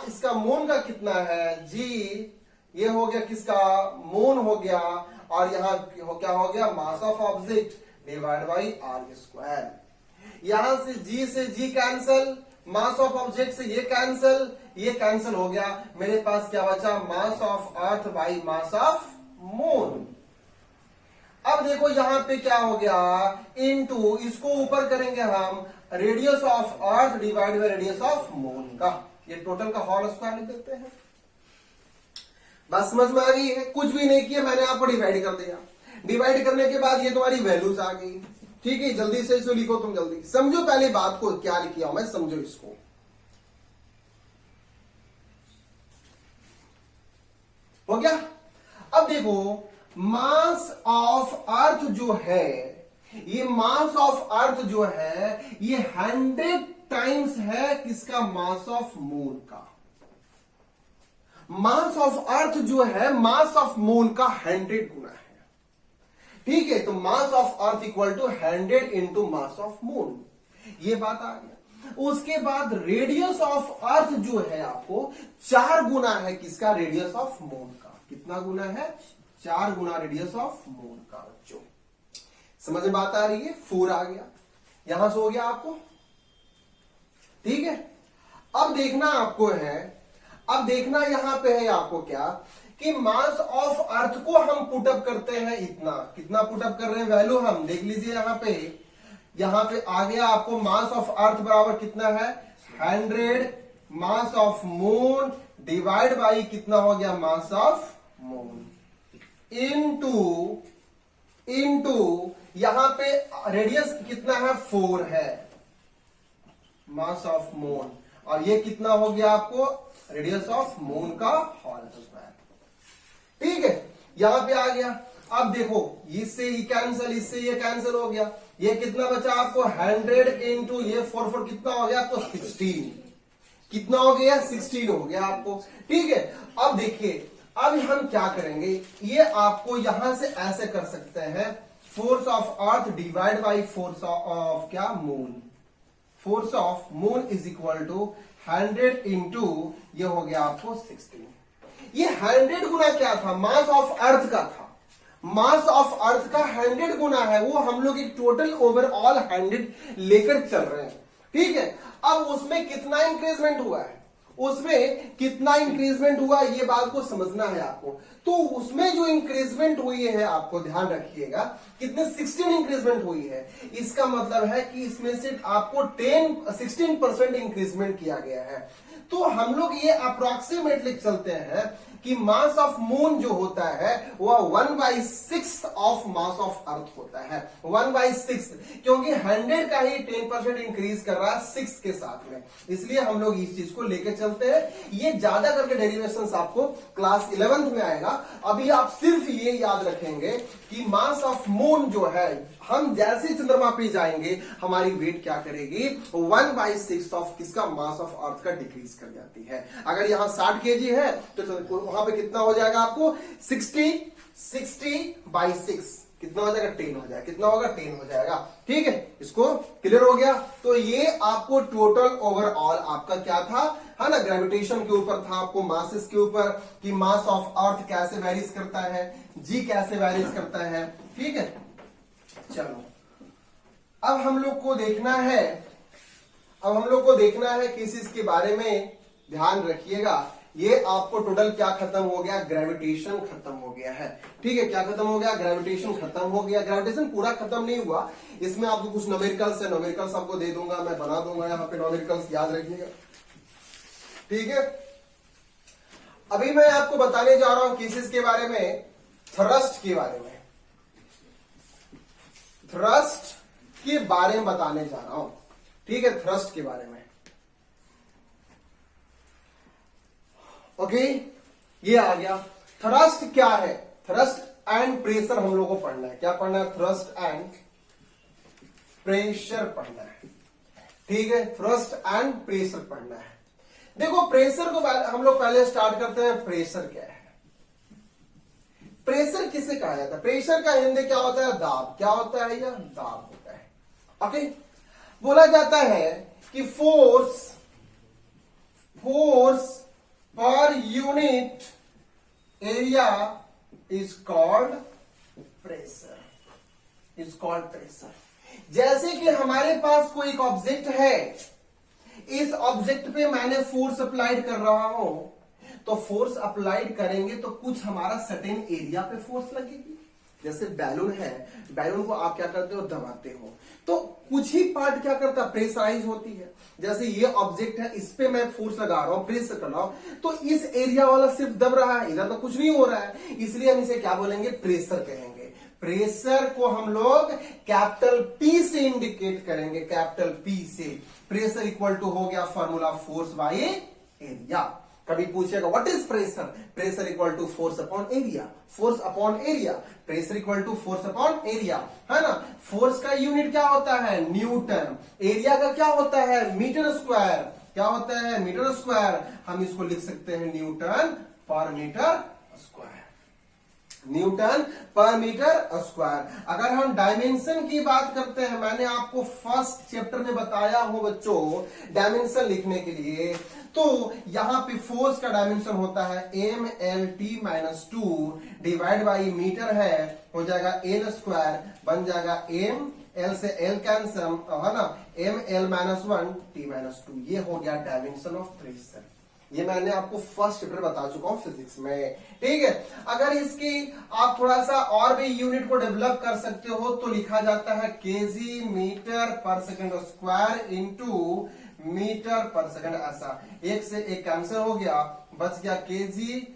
इसका मून का कितना है, जी, ये हो गया किसका, मून हो गया, और यहां क्या हो गया, mass of object divide by r square. यहां से g cancel, mass of object से ये कैंसिल हो गया, मेरे पास क्या बचा, mass of earth by mass of moon. अब देखो यहां पे क्या हो गया, इनटू इसको ऊपर करेंगे हम radius of earth divide by radius of moon का, ये टोटल का होल स्क्वायर लिख देते हैं। बस समझ में आ गई है, कुछ भी नहीं किया मैंने, आपको डिवाइड कर दिया, डिवाइड करने के बाद ये तुम्हारी वैल्यूज आ गई। ठीक है, जल्दी से इसको लिखो, तुम जल्दी समझो पहले बात को, क्या लिखा मैं समझो इसको। हो गया। अब देखो मास ऑफ अर्थ जो है, ये मास ऑफ अर्थ जो है ये 100 टाइम्स है किसका, मास ऑफ मून का। मास ऑफ अर्थ जो है मास ऑफ मून का 100 गुना है। ठीक है, तो mass of earth equal to 100 into mass of moon, ये बात आ गया। उसके बाद रेडियस ऑफ अर्थ जो है आपको 4 गुना है किसका, रेडियस ऑफ मून का। कितना गुना है, 4 गुना रेडियस ऑफ मून का। बच्चों समझ में बात आ रही है, 4 आ गया, यहां से हो गया आपको। ठीक है, अब देखना आपको है, अब देखना यहां पे है आपको क्या, कि मास ऑफ अर्थ को हम पुटअप करते हैं इतना, कितना पुटअप कर रहे हैं वैल्यू हम देख लीजिए। यहां पे आ गया आपको मास ऑफ अर्थ बराबर कितना है, 100 मास ऑफ मून डिवाइड बाई कितना हो गया, मास ऑफ मून इनटू यहां पे रेडियस कितना है, 4 है मास ऑफ मून, और ये कितना हो गया आपको, रेडियस ऑफ मून का होल स्क्वायर। ठीक है, यहां पे आ गया। अब देखो इससे ये कैंसिल, इससे ये कैंसिल हो गया, ये कितना बचा आपको, 100 इंटू ये 4 कितना हो गया आपको, 16। कितना हो गया, 16 हो गया आपको। ठीक है, अब देखिए अब हम क्या करेंगे, ये आपको यहां से ऐसे कर सकते हैं, force of earth divide by force of क्या, moon. Force of moon is equal to 100 into ये हो गया आपको 16। ये 100 गुना क्या था, मास ऑफ अर्थ का था, मास ऑफ अर्थ का 100 गुना है, वो हम लोग एक टोटल ओवरऑल 100 लेकर चल रहे हैं। ठीक है, अब उसमें कितना इंक्रीजमेंट हुआ है, उसमें कितना इंक्रीजमेंट हुआ, ये बात को समझना है आपको। तो उसमें जो इंक्रीजमेंट हुई है आपको ध्यान रखिएगा, कितने 16 इंक्रीजमेंट हुई है, इसका मतलब है कि इसमें से आपको 16% इंक्रीजमेंट किया गया है। तो हम लोग ये अप्रोक्सीमेटली चलते हैं कि मास ऑफ मून जो होता है वह 1/6 ऑफ मास ऑफ अर्थ होता है, 1/6, क्योंकि 100 का ही 10% इंक्रीज कर रहा है 6 के साथ में, इसलिए हम लोग इस चीज को लेके चलते हैं। ये ज्यादा करके डेरिवेशंस आपको क्लास 11th में आएगा। अभी आप सिर्फ ये याद रखेंगे कि मास ऑफ मून जो है, हम जैसे चंद्रमा पे जाएंगे हमारी वेट क्या करेगी, 1/6 ऑफ किसका, मास ऑफ अर्थ का डिक्रीज कर जाती है। अगर यहां 60 kg है तो वहां पे कितना हो जाएगा आपको, 60/6 कितना हो जाएगा, 10 हो जाएगा। कितना होगा, 10 हो जाएगा। ठीक है, इसको क्लियर हो गया। तो ये आपको टोटल ओवरऑल आपका क्या था, है ना, ग्रेविटेशन के ऊपर था, आपको मासेस के ऊपर, कि मास ऑफ अर्थ कैसे वेरीज करता है, जी कैसे वेरीज करता है। ठीक है, चलो अब हम लोग को देखना है, किस चीज के बारे में ध्यान रखिएगा। ये आपको टोटल क्या खत्म हो गया, ग्रेविटेशन खत्म हो गया है। ठीक है, क्या खत्म हो गया, ग्रेविटेशन खत्म हो गया। ग्रेविटेशन पूरा खत्म नहीं हुआ, इसमें आपको कुछ न्यूमेरिकल्स है, न्यूमेरिकल्स आपको दे दूंगा, मैं बना दूंगा यहाँ पे न्यूमेरिकल्स, याद रखिएगा। ठीक है, अभी मैं आपको बताने जा रहा हूं किस के बारे में, थ्रस्ट के बारे में, थ्रस्ट के बारे में बताने जा रहा हूं। ठीक है, थ्रस्ट के बारे में। ओके, ये आ गया। थ्रस्ट क्या है, थ्रस्ट एंड प्रेशर हम लोगों को पढ़ना है। क्या पढ़ना है, थ्रस्ट एंड प्रेशर पढ़ना है। ठीक है, थ्रस्ट एंड प्रेशर पढ़ना है। देखो प्रेशर को हम लोग पहले स्टार्ट करते हैं, प्रेशर क्या है। प्रेशर किसे कहा जाता है, प्रेशर का हिंदी क्या होता है, दाब। क्या होता है, यह दाब होता है। ओके, बोला जाता है कि force per unit area is called pressure, जैसे कि हमारे पास कोई एक ऑब्जेक्ट है, इस ऑब्जेक्ट पे मैंने फोर्स अप्लाइड कर रहा हूं, तो फोर्स अप्लाइड करेंगे तो कुछ हमारा सर्टेन एरिया पे फोर्स लगेगी। जैसे बैलून है, बैलून को आप क्या करते हो, दबाते हो, तो कुछ ही पार्ट क्या करता है, प्रेशराइज होती है। जैसे ये ऑब्जेक्ट है, इस पे मैं फोर्स लगा रहा हूं, प्रेस कर रहा हूं, तो इस एरिया वाला सिर्फ दब रहा है, इधर तो कुछ नहीं हो रहा है, इसलिए हम इसे क्या बोलेंगे, प्रेशर कहेंगे। प्रेशर को हम लोग कैपिटल पी से इंडिकेट करेंगे, कैपिटल पी से। प्रेशर इक्वल टू हो गया फॉर्मूला फोर्स बाय एरिया। कभी पूछेगा what is pressure, pressure equal to force upon area, force upon area, pressure equal to force upon area, है ना। फोर्स का यूनिट क्या होता है, न्यूटन, एरिया का क्या होता है, मीटर स्क्वायर, क्या होता है, मीटर स्क्वायर। हम इसको लिख सकते हैं Newton per metre square, Newton per metre square. अगर हम डायमेंशन की बात करते हैं, मैंने आपको फर्स्ट चैप्टर में बताया हो बच्चों, डायमेंशन लिखने के लिए, तो यहां पे फोर्स का डायमेंशन होता है mlt-2 डिवाइड बाई मीटर है, हो जाएगा एल स्क्वायर, बन जाएगा एम, एल से एल कैंसल, है ना, ml-1 t-2, ये हो गया डायमेंशन ऑफ प्रेशर। ये मैंने आपको फर्स्ट चैप्टर बता चुका हूं फिजिक्स में, ठीक है। अगर इसकी आप थोड़ा सा और भी यूनिट को डेवलप कर सकते हो तो लिखा जाता है केजी मीटर पर सेकंड स्क्वायर इंटू मीटर पर सेकंड, ऐसा एक से एक कैंसिल हो गया, बच गया केजी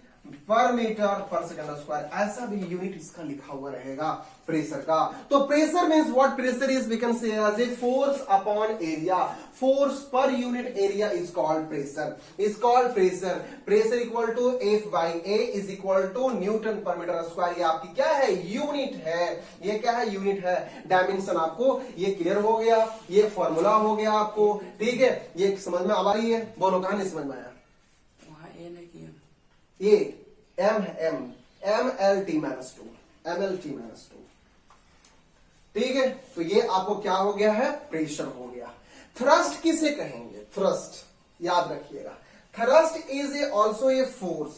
पर मीटर पर सेकंड स्क्वायर, ऐसा भी यूनिट इसका लिखा हुआ रहेगा प्रेशर का। तो pressure means what, pressure is we can say as a force upon area, force per unit area is called pressure, is called pressure. Pressure equal to F by A is equal to newton per metre square, ये आपकी क्या है, unit है, ये क्या है, unit है। Dimension आपको ये क्लियर हो गया, ये फॉर्मूला हो गया आपको, ठीक है, ये समझ में आ रही है, बोलो कहां नहीं समझ में आया, ये एम है, M L T minus two, M L T minus two, ठीक है। तो ये आपको क्या हो गया है, प्रेशर हो गया। थ्रस्ट किसे कहेंगे, थ्रस्ट याद रखिएगा, thrust is a also a force,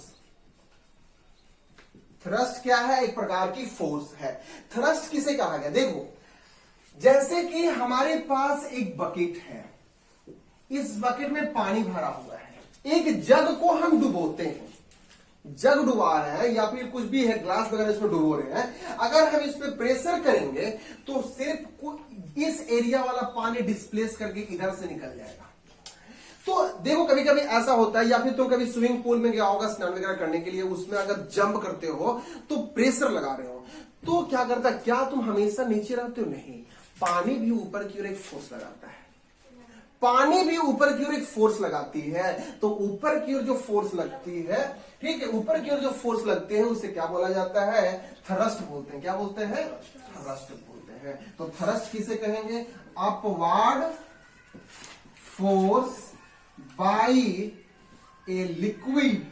thrust क्या है, एक प्रकार की फोर्स है। थ्रस्ट किसे कहा गया, देखो जैसे कि हमारे पास एक बकेट है, इस बकेट में पानी भरा हुआ है, एक जग को हम डुबोते हैं, जग डुबा रहे हैं या फिर कुछ भी है, ग्लास वगैरह इसमें डुबो रहे हैं, अगर हम इस पे प्रेशर करेंगे तो सिर्फ इस एरिया वाला पानी डिस्प्लेस करके इधर से निकल जाएगा। तो देखो कभी कभी ऐसा होता है, या फिर तुम कभी स्विमिंग पूल में गया होगा स्नान वगैरह करने के लिए, उसमें अगर जंप करते हो तो प्रेशर लगा रहे हो, तो क्या करता है, क्या तुम हमेशा नीचे रहते हो, नहीं, पानी भी ऊपर की ओर एक फोर्स लगाता है, पानी भी ऊपर की ओर एक फोर्स लगाती है। तो ऊपर की ओर जो फोर्स लगती है, ठीक है, ऊपर की ओर जो फोर्स लगती है उसे क्या बोला जाता है, थ्रस्ट बोलते हैं, क्या बोलते हैं, थ्रस्ट बोलते हैं। तो थ्रस्ट किसे कहेंगे, upward force by a liquid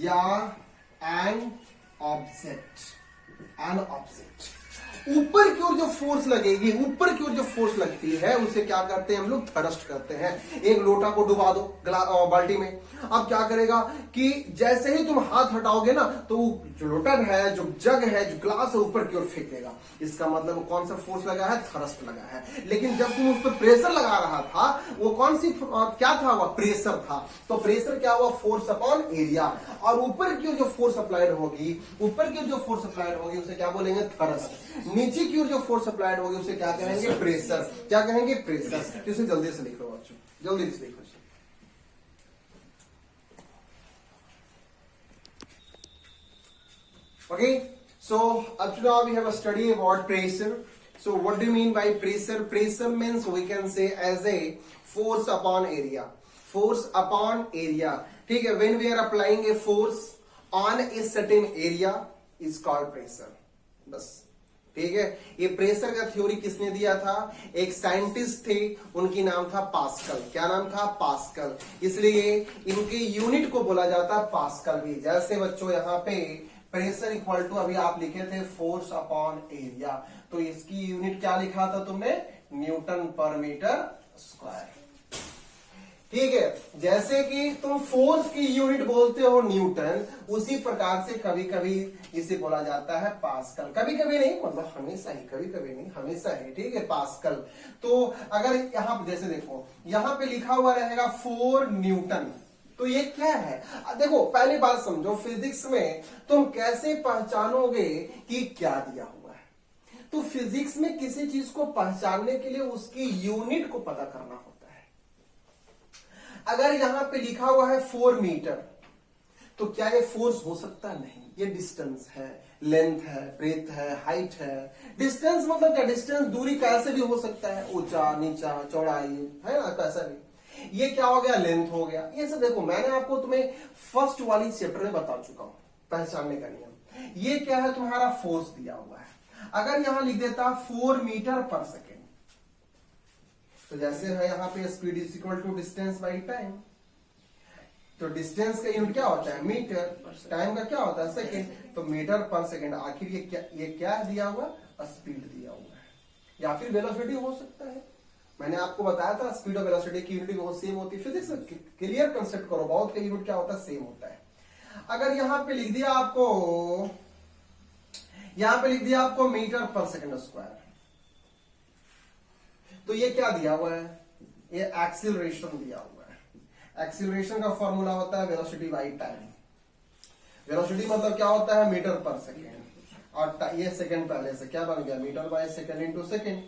या एन ऑब्जेक्ट, एन ऑब्जेक्ट। ऊपर की ओर जो फोर्स लगेगी, ऊपर की ओर जो फोर्स लगती है उसे क्या करते हैं हम लोग, थ्रस्ट करते हैं। एक लोटा को डुबा दो बाल्टी में, अब क्या करेगा कि जैसे ही तुम हाथ हटाओगे ना तो जो लोटा है, जो जग है, जो ग्लास है, ऊपर की ओर फेंकेगा। इसका मतलब कौन सा फोर्स लगा है, थ्रस्ट लगा है। लेकिन जब तुम उस पर प्रेशर लगा रहा था, वो कौन सी क्या था, वो प्रेशर था। तो प्रेशर क्या हुआ, फोर्स अपॉन एरिया। और ऊपर की ओर जो फोर्स अप्लाइड होगी, ऊपर की ओर जो फोर्स अप्लाइड होगी उसे क्या बोलेंगे, थ्रस्ट। नीचे की ओर जो फोर्स अप्लाइड होगी उसे क्या कहेंगे, प्रेशर। क्या कहेंगे, प्रेशर। इसे जल्दी से लिख लो बच्चों, जल्दी से लिखो। Okay, so up to now we have a study about pressure. So what do you mean by pressure? Pressure means we can say as a force upon area. Force upon area. ठीक है, when we are applying a force on a certain area is called pressure. बस ठीक है। ये pressure का theory किसने दिया था, एक साइंटिस्ट थे, उनकी नाम था पास्कल। क्या नाम था, पास्कल। इसलिए इनके यूनिट को बोला जाता है पास्कल भी। जैसे बच्चों यहाँ पे प्रेशर इक्वल टू अभी आप लिखे थे फोर्स अपॉन एरिया, तो इसकी यूनिट क्या लिखा था तुमने, न्यूटन पर मीटर स्क्वायर। ठीक है, जैसे कि तुम फोर्स की यूनिट बोलते हो न्यूटन, उसी प्रकार से कभी कभी इसे बोला जाता है पास्कल। कभी कभी नहीं, मतलब हमेशा ही, कभी कभी नहीं, हमेशा ही, ठीक है, पास्कल। तो अगर यहाँ जैसे देखो, यहाँ पे लिखा हुआ रहेगा 4 न्यूटन, तो ये क्या है? देखो पहली बात समझो, फिजिक्स में तुम कैसे पहचानोगे कि क्या दिया हुआ है। तो फिजिक्स में किसी चीज को पहचानने के लिए उसकी यूनिट को पता करना होता है। अगर यहां पे लिखा हुआ है 4 मीटर, तो क्या ये फोर्स हो सकता है? नहीं, ये डिस्टेंस है, लेंथ है, ब्रेथ है, हाइट है। डिस्टेंस मतलब क्या? डिस्टेंस दूरी कैसे भी हो सकता है, ऊंचा नीचा चौड़ाई, है ना, कैसा भी। ये क्या हो गया? लेंथ हो गया। ये सब देखो मैंने आपको तुम्हें फर्स्ट वाली चैप्टर में बता चुका हूं, पहचानने का नियम। ये क्या है? तुम्हारा फोर्स दिया हुआ है। अगर यहां लिख देता 4 मीटर पर सेकेंड, तो जैसे है यहाँ पे speed is equal to distance by time. तो डिस्टेंस का यूनिट क्या होता है? मीटर। टाइम का क्या होता है? सेकेंड। तो मीटर पर सेकेंड। आखिर ये क्या दिया हुआ? स्पीड दिया हुआ है, या फिर वेलोसिटी हो सकता है। मैंने आपको बताया था स्पीड और वेलोसिटी की यूनिट बहुत सेम होती है। फिजिक्स में क्लियर कंसेप्ट करो, बहुत का यूनिट क्या होता है? सेम होता है। अगर यहां पे लिख दिया आपको, यहां पे लिख दिया आपको मीटर पर सेकेंड स्क्वायर, तो ये क्या दिया हुआ है? ये एक्सीलरेशन दिया हुआ है। एक्सीलरेशन का फॉर्मूला होता है वेलोसिटी बाई टाइम। वेलोसिटी मतलब क्या होता है? मीटर पर सेकेंड, और ये सेकेंड पहले से क्या बन गया? Metre by second into second,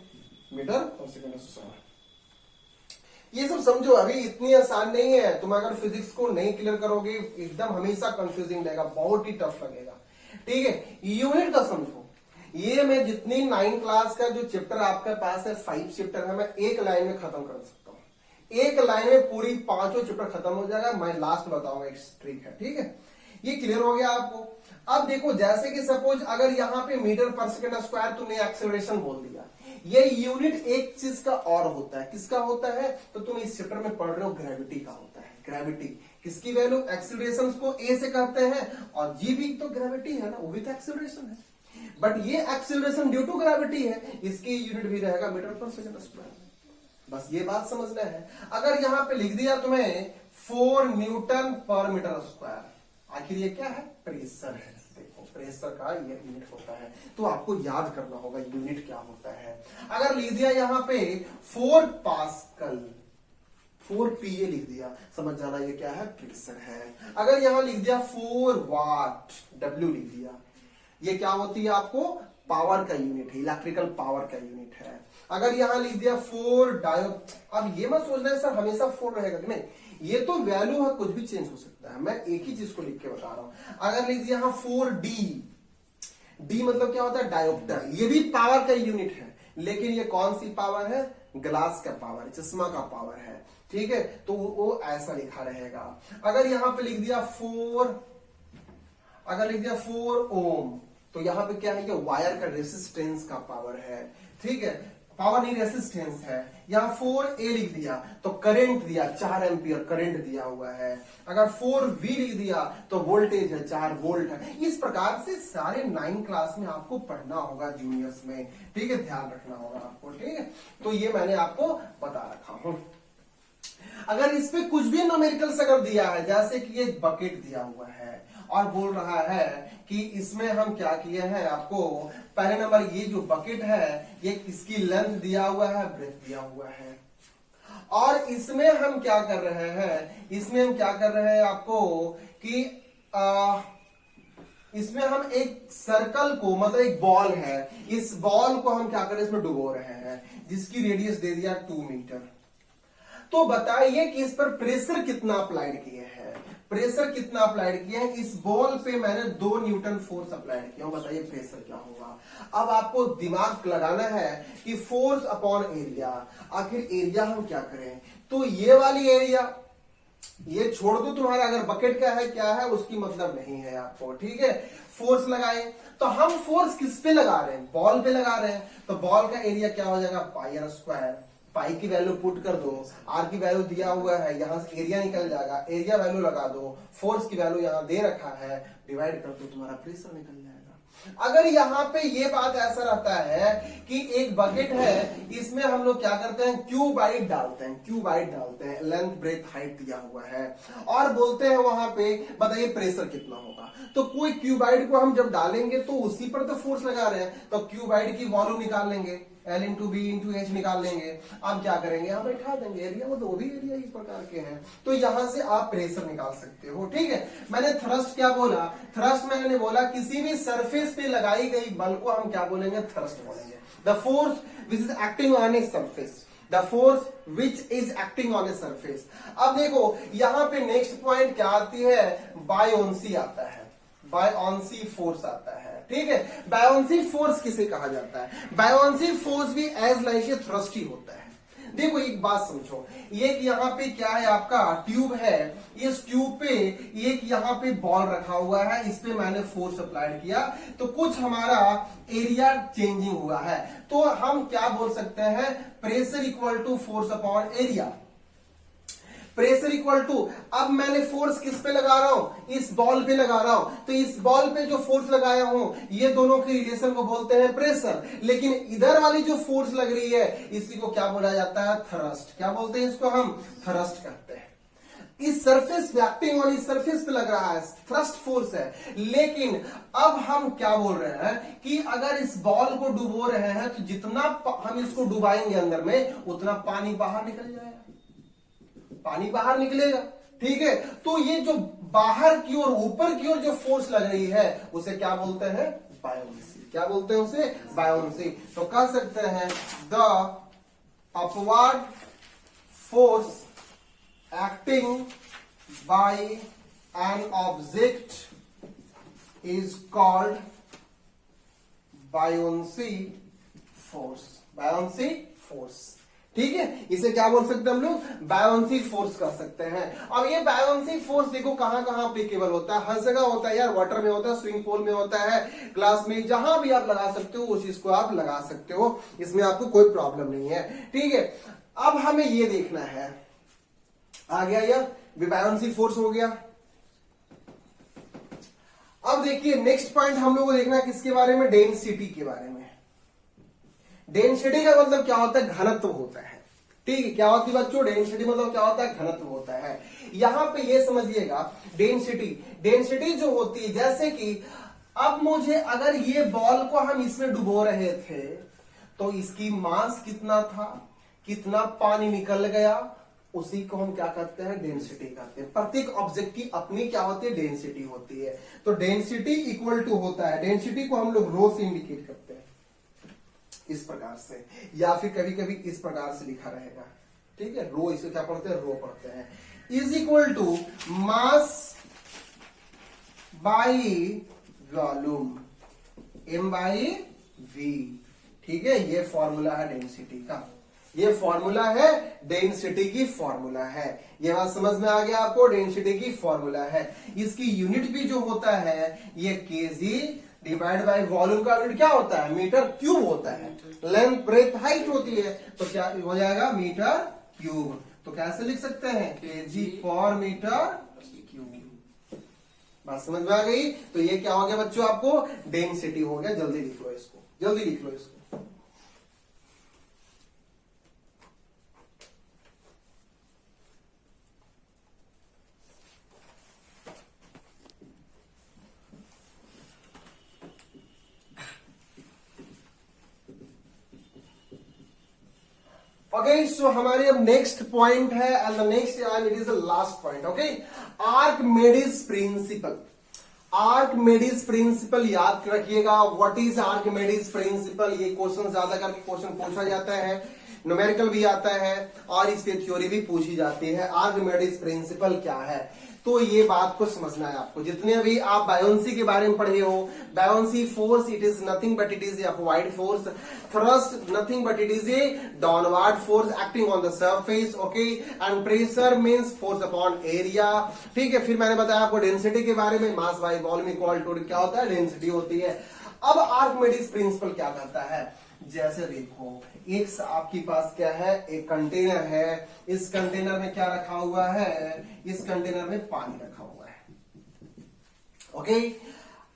metre per second square. ये सब समझो, अभी इतनी आसान नहीं है। तुम अगर फिजिक्स को नहीं क्लियर करोगे, एकदम हमेशा कंफ्यूजिंग लगेगा, बहुत ही टफ लगेगा, ठीक है। यूनिट का समझो। ये मैं जितनी 9 क्लास का जो चैप्टर आपके पास है, 5 चैप्टर है, मैं एक लाइन में खत्म कर सकता हूं। एक लाइन में पूरी 5 चैप्टर खत्म हो जाएगा। मैं लास्ट बताऊंगा एक ट्रिक है, ठीक है। ये क्लियर हो गया आपको। अब देखो, जैसे कि सपोज अगर यहाँ पे मीटर पर सेकेंड स्क्वायर तुमने एक्सेलरेशन बोल दिया, ये यूनिट एक चीज का और होता है। किसका होता है? तो तुम इस चैप्टर में पढ़ रहे हो, ग्रेविटी का होता है। ग्रेविटी किसकी वैल्यू? एक्सेलरेशन को ए से कहते हैं, और जी भी तो ग्रेविटी है ना, वो भी तो एक्सेलरेशन है। बट ये एक्सेलरेशन ड्यू टू ग्रेविटी है, इसकी यूनिट भी रहेगा मीटर पर सेकेंड स्क्वायर। बस ये बात समझना है। अगर यहां पे लिख दिया तुम्हें 4 न्यूटन पर मीटर स्क्वायर, आखिर ये क्या है? प्रेशर है। देखो प्रेशर का ये यूनिट होता है, तो आपको याद करना होगा यूनिट क्या होता है। अगर लिख दिया यहाँ पे 4 पास्कल, 4 पीए लिख दिया, समझ जाना ये क्या है? प्रेशर है। अगर यहां लिख दिया 4 वाट, डब्ल्यू लिख दिया, ये क्या होती है? आपको पावर का यूनिट है, इलेक्ट्रिकल पावर का यूनिट है। अगर यहां लिख दिया 4 डायो, अब ये मत सोचना है सर हमेशा 4 रहेगा कि नहीं, ये तो वैल्यू है, कुछ भी चेंज हो सकता है। मैं एक ही चीज को लिख के बता रहा हूं। अगर लिख दिया 4 डी मतलब क्या होता है? डायोप्टर। ये भी पावर का यूनिट है, लेकिन ये कौन सी पावर है? ग्लास का पावर, चश्मा का पावर है, ठीक है। तो वो ऐसा लिखा रहेगा। अगर यहां पे लिख दिया 4 ओम, तो यहां पे क्या है? कि वायर का रेसिस्टेंस का पावर है, ठीक है। पावर नहीं, रेसिस्टेंस है। यहां 4A लिख दिया तो करंट दिया, 4 एम्पियर करंट दिया हुआ है। अगर 4V लिख दिया तो वोल्टेज है, 4 वोल्ट है। इस प्रकार से सारे 9 क्लास में आपको पढ़ना होगा जूनियर्स में, ठीक है, ध्यान रखना होगा आपको, ठीक है। तो ये मैंने आपको बता रखा हूं। अगर इस पे कुछ भी न्यूमेरिकल्स अगर दिया है, जैसे कि ये बकेट दिया हुआ है और बोल रहा है कि इसमें हम क्या किए हैं, आपको पहले नंबर ये जो बकेट है, ये इसकी लेंथ दिया हुआ है, ब्रेथ दिया हुआ है, और इसमें हम क्या कर रहे हैं? इसमें हम क्या कर रहे हैं आपको कि इसमें हम एक सर्कल को, मतलब एक बॉल है, इस बॉल को हम क्या कर रहे हैं? इसमें डुबो रहे हैं, जिसकी रेडियस दे दिया 2 मीटर। तो बताइए कि इस पर प्रेशर कितना अप्लाइड किए हैं? प्रेशर कितना अप्लाइड किया है? इस बॉल पे मैंने 2 न्यूटन फोर्स अप्लाइड किया। बताइए प्रेशर क्या होगा? अब आपको दिमाग लगाना है कि फोर्स अपॉन एरिया, आखिर एरिया हम क्या करें? तो ये वाली एरिया ये छोड़ दो, तुम्हारा अगर बकेट का है क्या है उसकी मतलब नहीं है आपको, ठीक है। फोर्स लगाए, तो हम फोर्स किस पे लगा रहे हैं? बॉल पे लगा रहे हैं। तो बॉल का एरिया क्या हो जाएगा? पाई आर स्क्वायर। पाई की वैल्यू पुट कर दो, आर की वैल्यू दिया हुआ है, यहां से एरिया निकल जाएगा, एरिया वैल्यू लगा दो, फोर्स की वैल्यू यहां दे रखा है, डिवाइड कर दो, तुम्हारा प्रेशर निकल जाएगा। अगर यहाँ पे ये बात ऐसा रहता है कि एक बकेट है, इसमें हम लोग क्या करते हैं, क्यूबाइड डालते हैं, क्यूबाइड डालते हैं, लेंथ ब्रेथ हाइट दिया हुआ है और बोलते हैं वहां पे बताइए प्रेशर कितना होगा। तो कोई क्यूबाइड को हम जब डालेंगे तो उसी पर तो फोर्स लगा रहे हैं, तो क्यूबाइड की वॉल्यूम निकाल लेंगे, L into b into h निकाल लेंगे। अब क्या करेंगे, हम बैठा देंगे एरिया में, तो वो भी एरिया इस प्रकार के हैं, तो यहां से आप प्रेशर निकाल सकते हो। ठीक है, मैंने थ्रस्ट क्या बोला, थ्रस्ट मैंने बोला किसी भी सरफेस पे लगाई गई बल को हम क्या बोलेंगे, थ्रस्ट बोलेंगे। The force which is acting on a surface, the force which is acting on a surface. अब देखो यहां पे नेक्स्ट पॉइंट क्या आती है, बायोन्सी आता है, बायोन्सी फोर्स आता है। ठीक है, बायोन्सी फोर्स किसे कहा जाता है, बायोन्सी फोर्स भी एज लाइक ए थ्रस्ट ही होता है। देखो एक बात समझो, एक यहाँ पे क्या है आपका ट्यूब है, इस ट्यूब पे एक यहाँ पे बॉल रखा हुआ है, इस पे मैंने फोर्स अप्लाइड किया तो कुछ हमारा एरिया चेंजिंग हुआ है, तो हम क्या बोल सकते हैं, pressure equal to force upon area. Pressure equal to, अब मैंने फोर्स किस पे लगा रहा हूं, इस बॉल पे लगा रहा हूं, तो इस बॉल पे जो फोर्स लगाया हूं ये दोनों के रिलेशन को बोलते हैं प्रेशर, लेकिन इधर वाली जो फोर्स लग रही है इसी को क्या बोला जाता है, थ्रस्ट। क्या बोलते हैं इसको, हम थ्रस्ट कहते हैं। इस सरफेस पे एक्टिंग ऑन इस सरफेस पे लग रहा है, थ्रस्ट फोर्स है। लेकिन अब हम क्या बोल रहे हैं कि अगर इस बॉल को डुबो रहे हैं तो जितना हम इसको डुबाएंगे अंदर में उतना पानी बाहर निकल जाएगा, पानी बाहर निकलेगा। ठीक है, तो ये जो बाहर की ओर ऊपर की ओर जो फोर्स लग रही है उसे क्या बोलते हैं, बायोन्सी। क्या बोलते हैं उसे, बायोन्सी। तो कह सकते हैं the upward force acting by an object is called buoyancy force, buoyancy force. ठीक है, इसे क्या बोल सकते हैं हम लोग, बायोन्सी फोर्स कर सकते हैं। अब ये बायोन्सी फोर्स देखो कहां कहां एप्लीकेबल होता है, हर जगह होता है यार, वाटर में होता है, स्विमिंग पूल में होता है, क्लास में, जहां भी आप लगा सकते हो उस चीज को आप लगा सकते हो, इसमें आपको कोई प्रॉब्लम नहीं है। ठीक है, अब हमें ये देखना है, आ गया यह बायोन्सी फोर्स हो गया। अब देखिए नेक्स्ट पॉइंट हम लोग को देखना है किसके बारे में, डेंसिटी के बारे में। डेंसिटी का मतलब क्या होता है, घनत्व होता है। ठीक है, क्या होती है बच्चों, डेंसिटी मतलब क्या होता है, घनत्व होता है। यहां पे ये समझिएगा डेंसिटी, डेंसिटी जो होती है, जैसे कि अब मुझे अगर ये बॉल को हम इसमें डुबो रहे थे तो इसकी मास कितना था, कितना पानी निकल गया, उसी को हम क्या कहते हैं, डेंसिटी कहते हैं। प्रत्येक ऑब्जेक्ट की अपनी क्या होती है, डेंसिटी होती है। तो डेंसिटी इक्वल टू होता है, डेंसिटी को हम लोग रो से इंडिकेट करते हैं इस प्रकार से, या फिर कभी कभी इस प्रकार से लिखा रहेगा। ठीक है, रो, इसे क्या पढ़ते हैं, रो पढ़ते हैं, is equal to mass by volume, m by v. ठीक है, ये फॉर्मूला है डेंसिटी का, ये फॉर्मूला है डेंसिटी की फॉर्मूला है। ये बात समझ में आ गया आपको, डेंसिटी की फॉर्मूला है। इसकी यूनिट भी जो होता है ये केजी डिवाइड बाय वॉल्यूम का यूनिट क्या होता है, मीटर क्यूब होता है। लेंथ ब्रेथ हाइट होती है तो क्या हो जाएगा, मीटर क्यूब। तो कैसे लिख सकते हैं, केजी पर मीटर क्यूब। बात समझ में आ गई। तो ये क्या हो गया बच्चों, आपको डेंसिटी हो गया। जल्दी लिख लो इसको, जल्दी लिख लो इसको। ओके, सो हमारे अब नेक्स्ट पॉइंट है, and the next and it is the last point. Okay, Archimedes principle. Archimedes principle याद रखिएगा। व्हाट इज आर्कमेडिस प्रिंसिपल, ये क्वेश्चन ज्यादा करके क्वेश्चन पूछा जाता है, न्यूमेरिकल भी आता है और इस पे थ्योरी भी पूछी जाती है। आर्कमेडिस प्रिंसिपल क्या है, तो ये बात को समझना है आपको। जितने भी आप बायोन्सी के बारे में पढ़े हो, buoyancy force it is nothing but it is upward force, thrust nothing but it is a downward force acting on the surface. Okay, and pressure means force upon area. ठीक है, फिर मैंने बताया आपको डेंसिटी के बारे में, mass by volume equal to क्या होता है, डेंसिटी होती है। अब आर्कमेडिस प्रिंसिपल क्या कहता है, जैसे देखो एक आपके पास क्या है, एक कंटेनर है, इस कंटेनर में क्या रखा हुआ है, इस कंटेनर में पानी रखा हुआ है। ओके,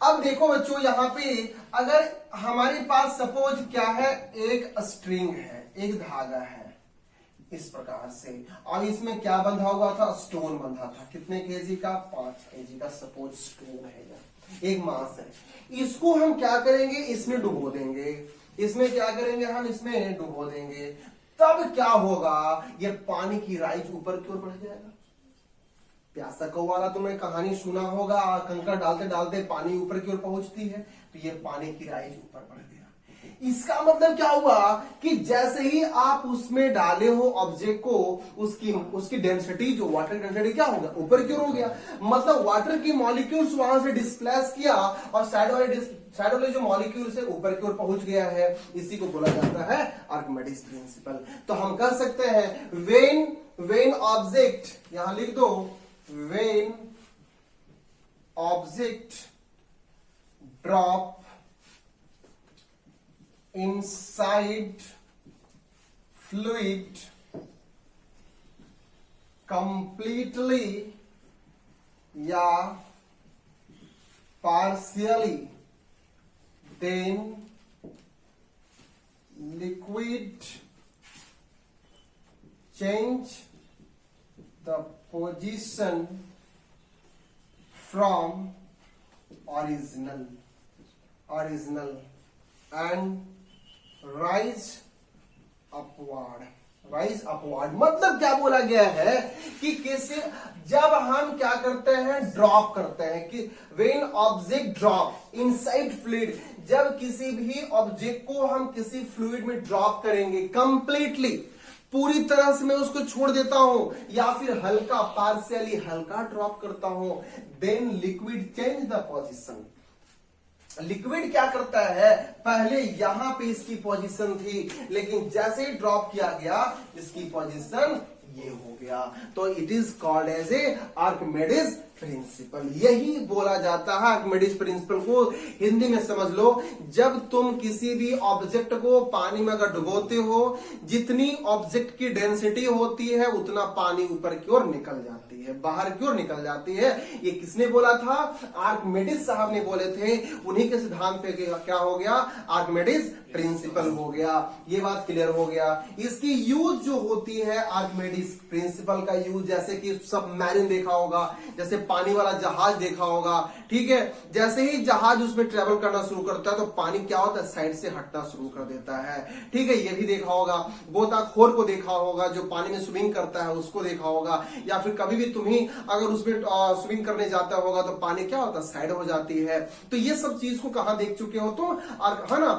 अब देखो बच्चों, यहाँ पे अगर हमारे पास सपोज क्या है, एक स्ट्रिंग है, एक धागा है इस प्रकार से, और इसमें क्या बंधा हुआ था, स्टोन बंधा था। कितने केजी का, 5 केजी का सपोज स्टोन है, एक मास है। इसको हम क्या करेंगे, इसमें डुबो देंगे। इसमें क्या करेंगे हम, इसमें डुबो देंगे। तब क्या होगा, ये पानी की राइज ऊपर की ओर बढ़ जाएगा। प्यासा कौवा वाला तुमने कहानी सुना होगा, कंकड़ डालते डालते पानी ऊपर की ओर पहुंचती है, तो ये पानी की राइज ऊपर बढ़ गया। इसका मतलब क्या हुआ कि जैसे ही आप उसमें डाले हो ऑब्जेक्ट को, उसकी डेंसिटी, जो वाटर डेंसिटी क्या होगा, ऊपर की ओर हो गया। मतलब वाटर की मॉलिक्यूल्स वहां से डिस्प्लेस किया और साइड वाले जो मॉलिक्यूल्स है ऊपर की ओर पहुंच गया है। इसी को बोला जाता है आर्किमिडीज प्रिंसिपल। तो हम कह सकते हैं वेन ऑब्जेक्ट, यहां लिख दो, when object drop inside fluid completely या partially, then liquid change the position from original and rise upward। मतलब क्या बोला गया है कि किसी, जब हम क्या करते हैं, ड्रॉप करते हैं, कि when object drop inside fluid, जब किसी भी ऑब्जेक्ट को हम किसी फ्लूइड में ड्रॉप करेंगे कंप्लीटली, पूरी तरह से मैं उसको छोड़ देता हूं, या फिर हल्का पार्शियली हल्का ड्रॉप करता हूं, then liquid change the position. Liquid क्या करता है, पहले यहां पे इसकी पोजीशन थी, लेकिन जैसे ही ड्रॉप किया गया इसकी पोजीशन ये हो गया। तो it is called as a Archimedes principle. यही बोला जाता है आर्किमिडीज प्रिंसिपल को। हिंदी में समझ लो, जब तुम किसी भी ऑब्जेक्ट को पानी में अगर डुबोते हो, जितनी ऑब्जेक्ट की डेंसिटी होती है उतना पानी ऊपर की ओर निकल जाती है, बाहर की ओर निकल जाती है। ये किसने बोला था, आर्किमिडीज साहब ने बोले थे। उन्हीं के सिद्धांत पे क्या हो गया, आर्किमिडीज प्रिंसिपल हो गया। ये बात क्लियर हो गया। इसकी यूज जो होती है आर्किमिडीज प्रिंसिपल का यूज, जैसे कि सबमरीन देखा होगा, जैसे पानी वाला जहाज देखा होगा, ठीक है। जैसे ही जहाज उसमें ट्रेवल करना शुरू करता है तो पानी क्या होता है, साइड से हटना शुरू कर देता है, ठीक है। ये भी देखा होगा। गोताखोर को देखा होगा, जो पानी में स्विमिंग करता है उसको देखा होगा। या फिर कभी भी तुम्ही अगर उसमें स्विमिंग करने जाता होगा तो पानी क्या होता है, साइड हो जाती है। तो ये सब चीज को कहां देख चुके हो, तो है ना,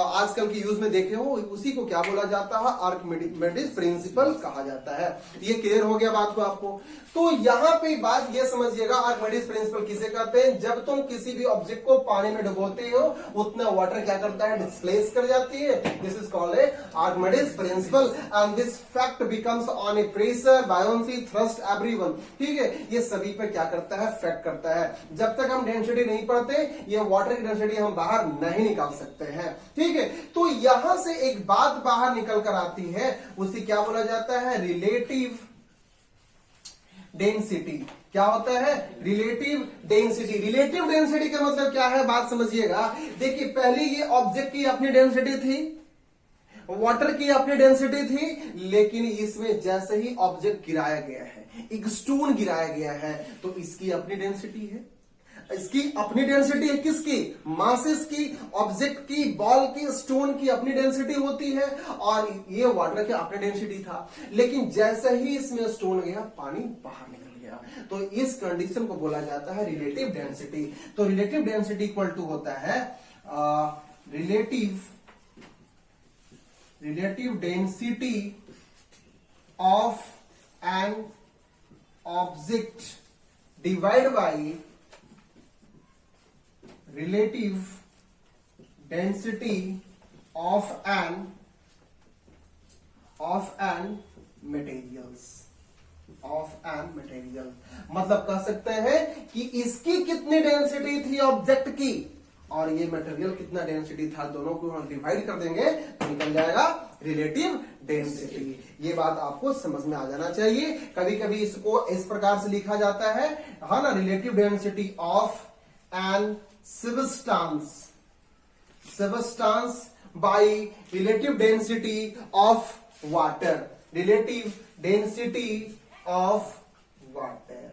आजकल के यूज में देखे हो। उसी को क्या बोला जाता है, आर्किमिडीज प्रिंसिपल कहा जाता है। ये क्लियर हो गया बात को आपको। तो यहां पे बात ये समझिएगा, आर्किमिडीज प्रिंसिपल किसे कहते हैं, जब तुम किसी भी ऑब्जेक्ट को पानी में डुबोते हो उतना वाटर क्या करता है, डिस्प्लेस कर जाती है। This is called A Archimedes principal and this fact becomes on A pressure, buoyancy, thrust, everyone, ठीक है। ये सभी पे क्या करता है, फैक्ट करता है। जब तक हम डेंसिटी नहीं पढ़ते, ये वाटर की डेंसिटी हम बाहर नहीं निकाल सकते हैं, ठीक है। तो यहां से एक बात बाहर निकल कर आती है, उसे क्या बोला जाता है, रिलेटिव डेंसिटी। क्या होता है, रिलेटिव डेंसिटी। रिलेटिव डेंसिटी का मतलब क्या है, बात समझिएगा। देखिए, पहले ये ऑब्जेक्ट की अपनी डेंसिटी थी, वाटर की अपनी डेंसिटी थी, लेकिन इसमें जैसे ही ऑब्जेक्ट गिराया गया है, एक स्टोन गिराया गया है, तो इसकी अपनी डेंसिटी है। इसकी अपनी डेंसिटी है, किसकी, मासेस की, ऑब्जेक्ट की, बॉल की, स्टोन की अपनी डेंसिटी होती है, और ये वाटर की अपनी डेंसिटी था। लेकिन जैसे ही इसमें स्टोन गया, पानी बाहर निकल गया। तो इस कंडीशन को बोला जाता है रिलेटिव डेंसिटी। तो रिलेटिव डेंसिटी इक्वल टू होता है relative density of an object divide by relative density of an materials, मतलब कह सकते हैं कि इसकी कितनी डेंसिटी थी ऑब्जेक्ट की, और ये मटेरियल कितना डेंसिटी था, दोनों को हम डिवाइड कर देंगे तो निकल जाएगा रिलेटिव डेंसिटी। ये बात आपको समझ में आ जाना चाहिए। कभी कभी इसको इस प्रकार से लिखा जाता है ना, relative density of an substance by relative density of water, relative density of water.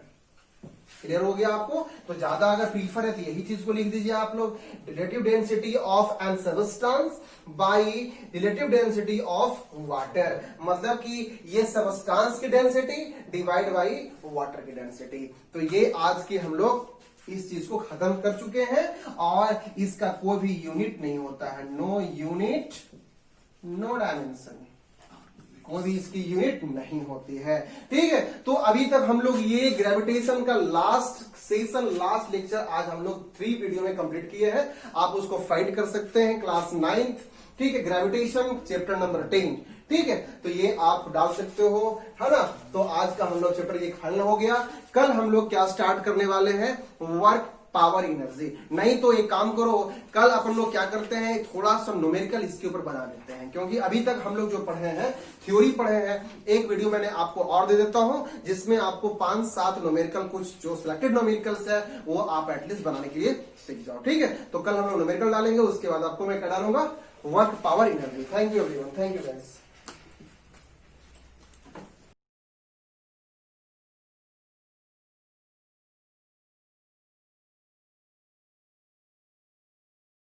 Clear हो गया आपको? तो ज्यादा अगर प्रीफर है तो यही चीज को लिख दीजिए आप लोग, relative density of an substance by relative density of water, मतलब कि ये सबस्टांस की डेंसिटी डिवाइड बाय वाटर की डेंसिटी। तो ये आज के हम लोग इस चीज को खत्म कर चुके हैं और इसका कोई भी यूनिट नहीं होता है, नो यूनिट नो डायमेंशन, कोई भी इसकी यूनिट नहीं होती है। ठीक है, तो अभी तक हम लोग ये ग्रेविटेशन का लास्ट सेशन, लास्ट लेक्चर आज हम लोग 3 वीडियो में कंप्लीट किए हैं। आप उसको फाइंड कर सकते हैं क्लास 9th, ठीक है, ग्रेविटेशन चैप्टर नंबर 10। ठीक है, तो ये आप डाल सकते हो, है ना। तो आज का हम लोग चैप्टर ये फाइनल हो गया। कल हम लोग क्या स्टार्ट करने वाले हैं, वर्क पावर एनर्जी। नहीं तो एक काम करो, कल अपन लोग क्या करते हैं, थोड़ा सा न्यूमेरिकल इसके ऊपर बना देते हैं, क्योंकि अभी तक हम लोग जो पढ़े हैं थ्योरी पढ़े हैं। एक वीडियो मैंने आपको और दे देता हूं जिसमें आपको 5-7 न्यूमेरिकल, कुछ जो सिलेक्टेड न्यूमेरिकल्स है वो आप एटलीस्ट बनाने के लिए सीख जाओ। ठीक है, तो कल हम लोग न्यूमेरिकल डालेंगे, उसके बाद आपको मैं क्या डालूंगा, work power energy. Thank you everyone, thank you guys.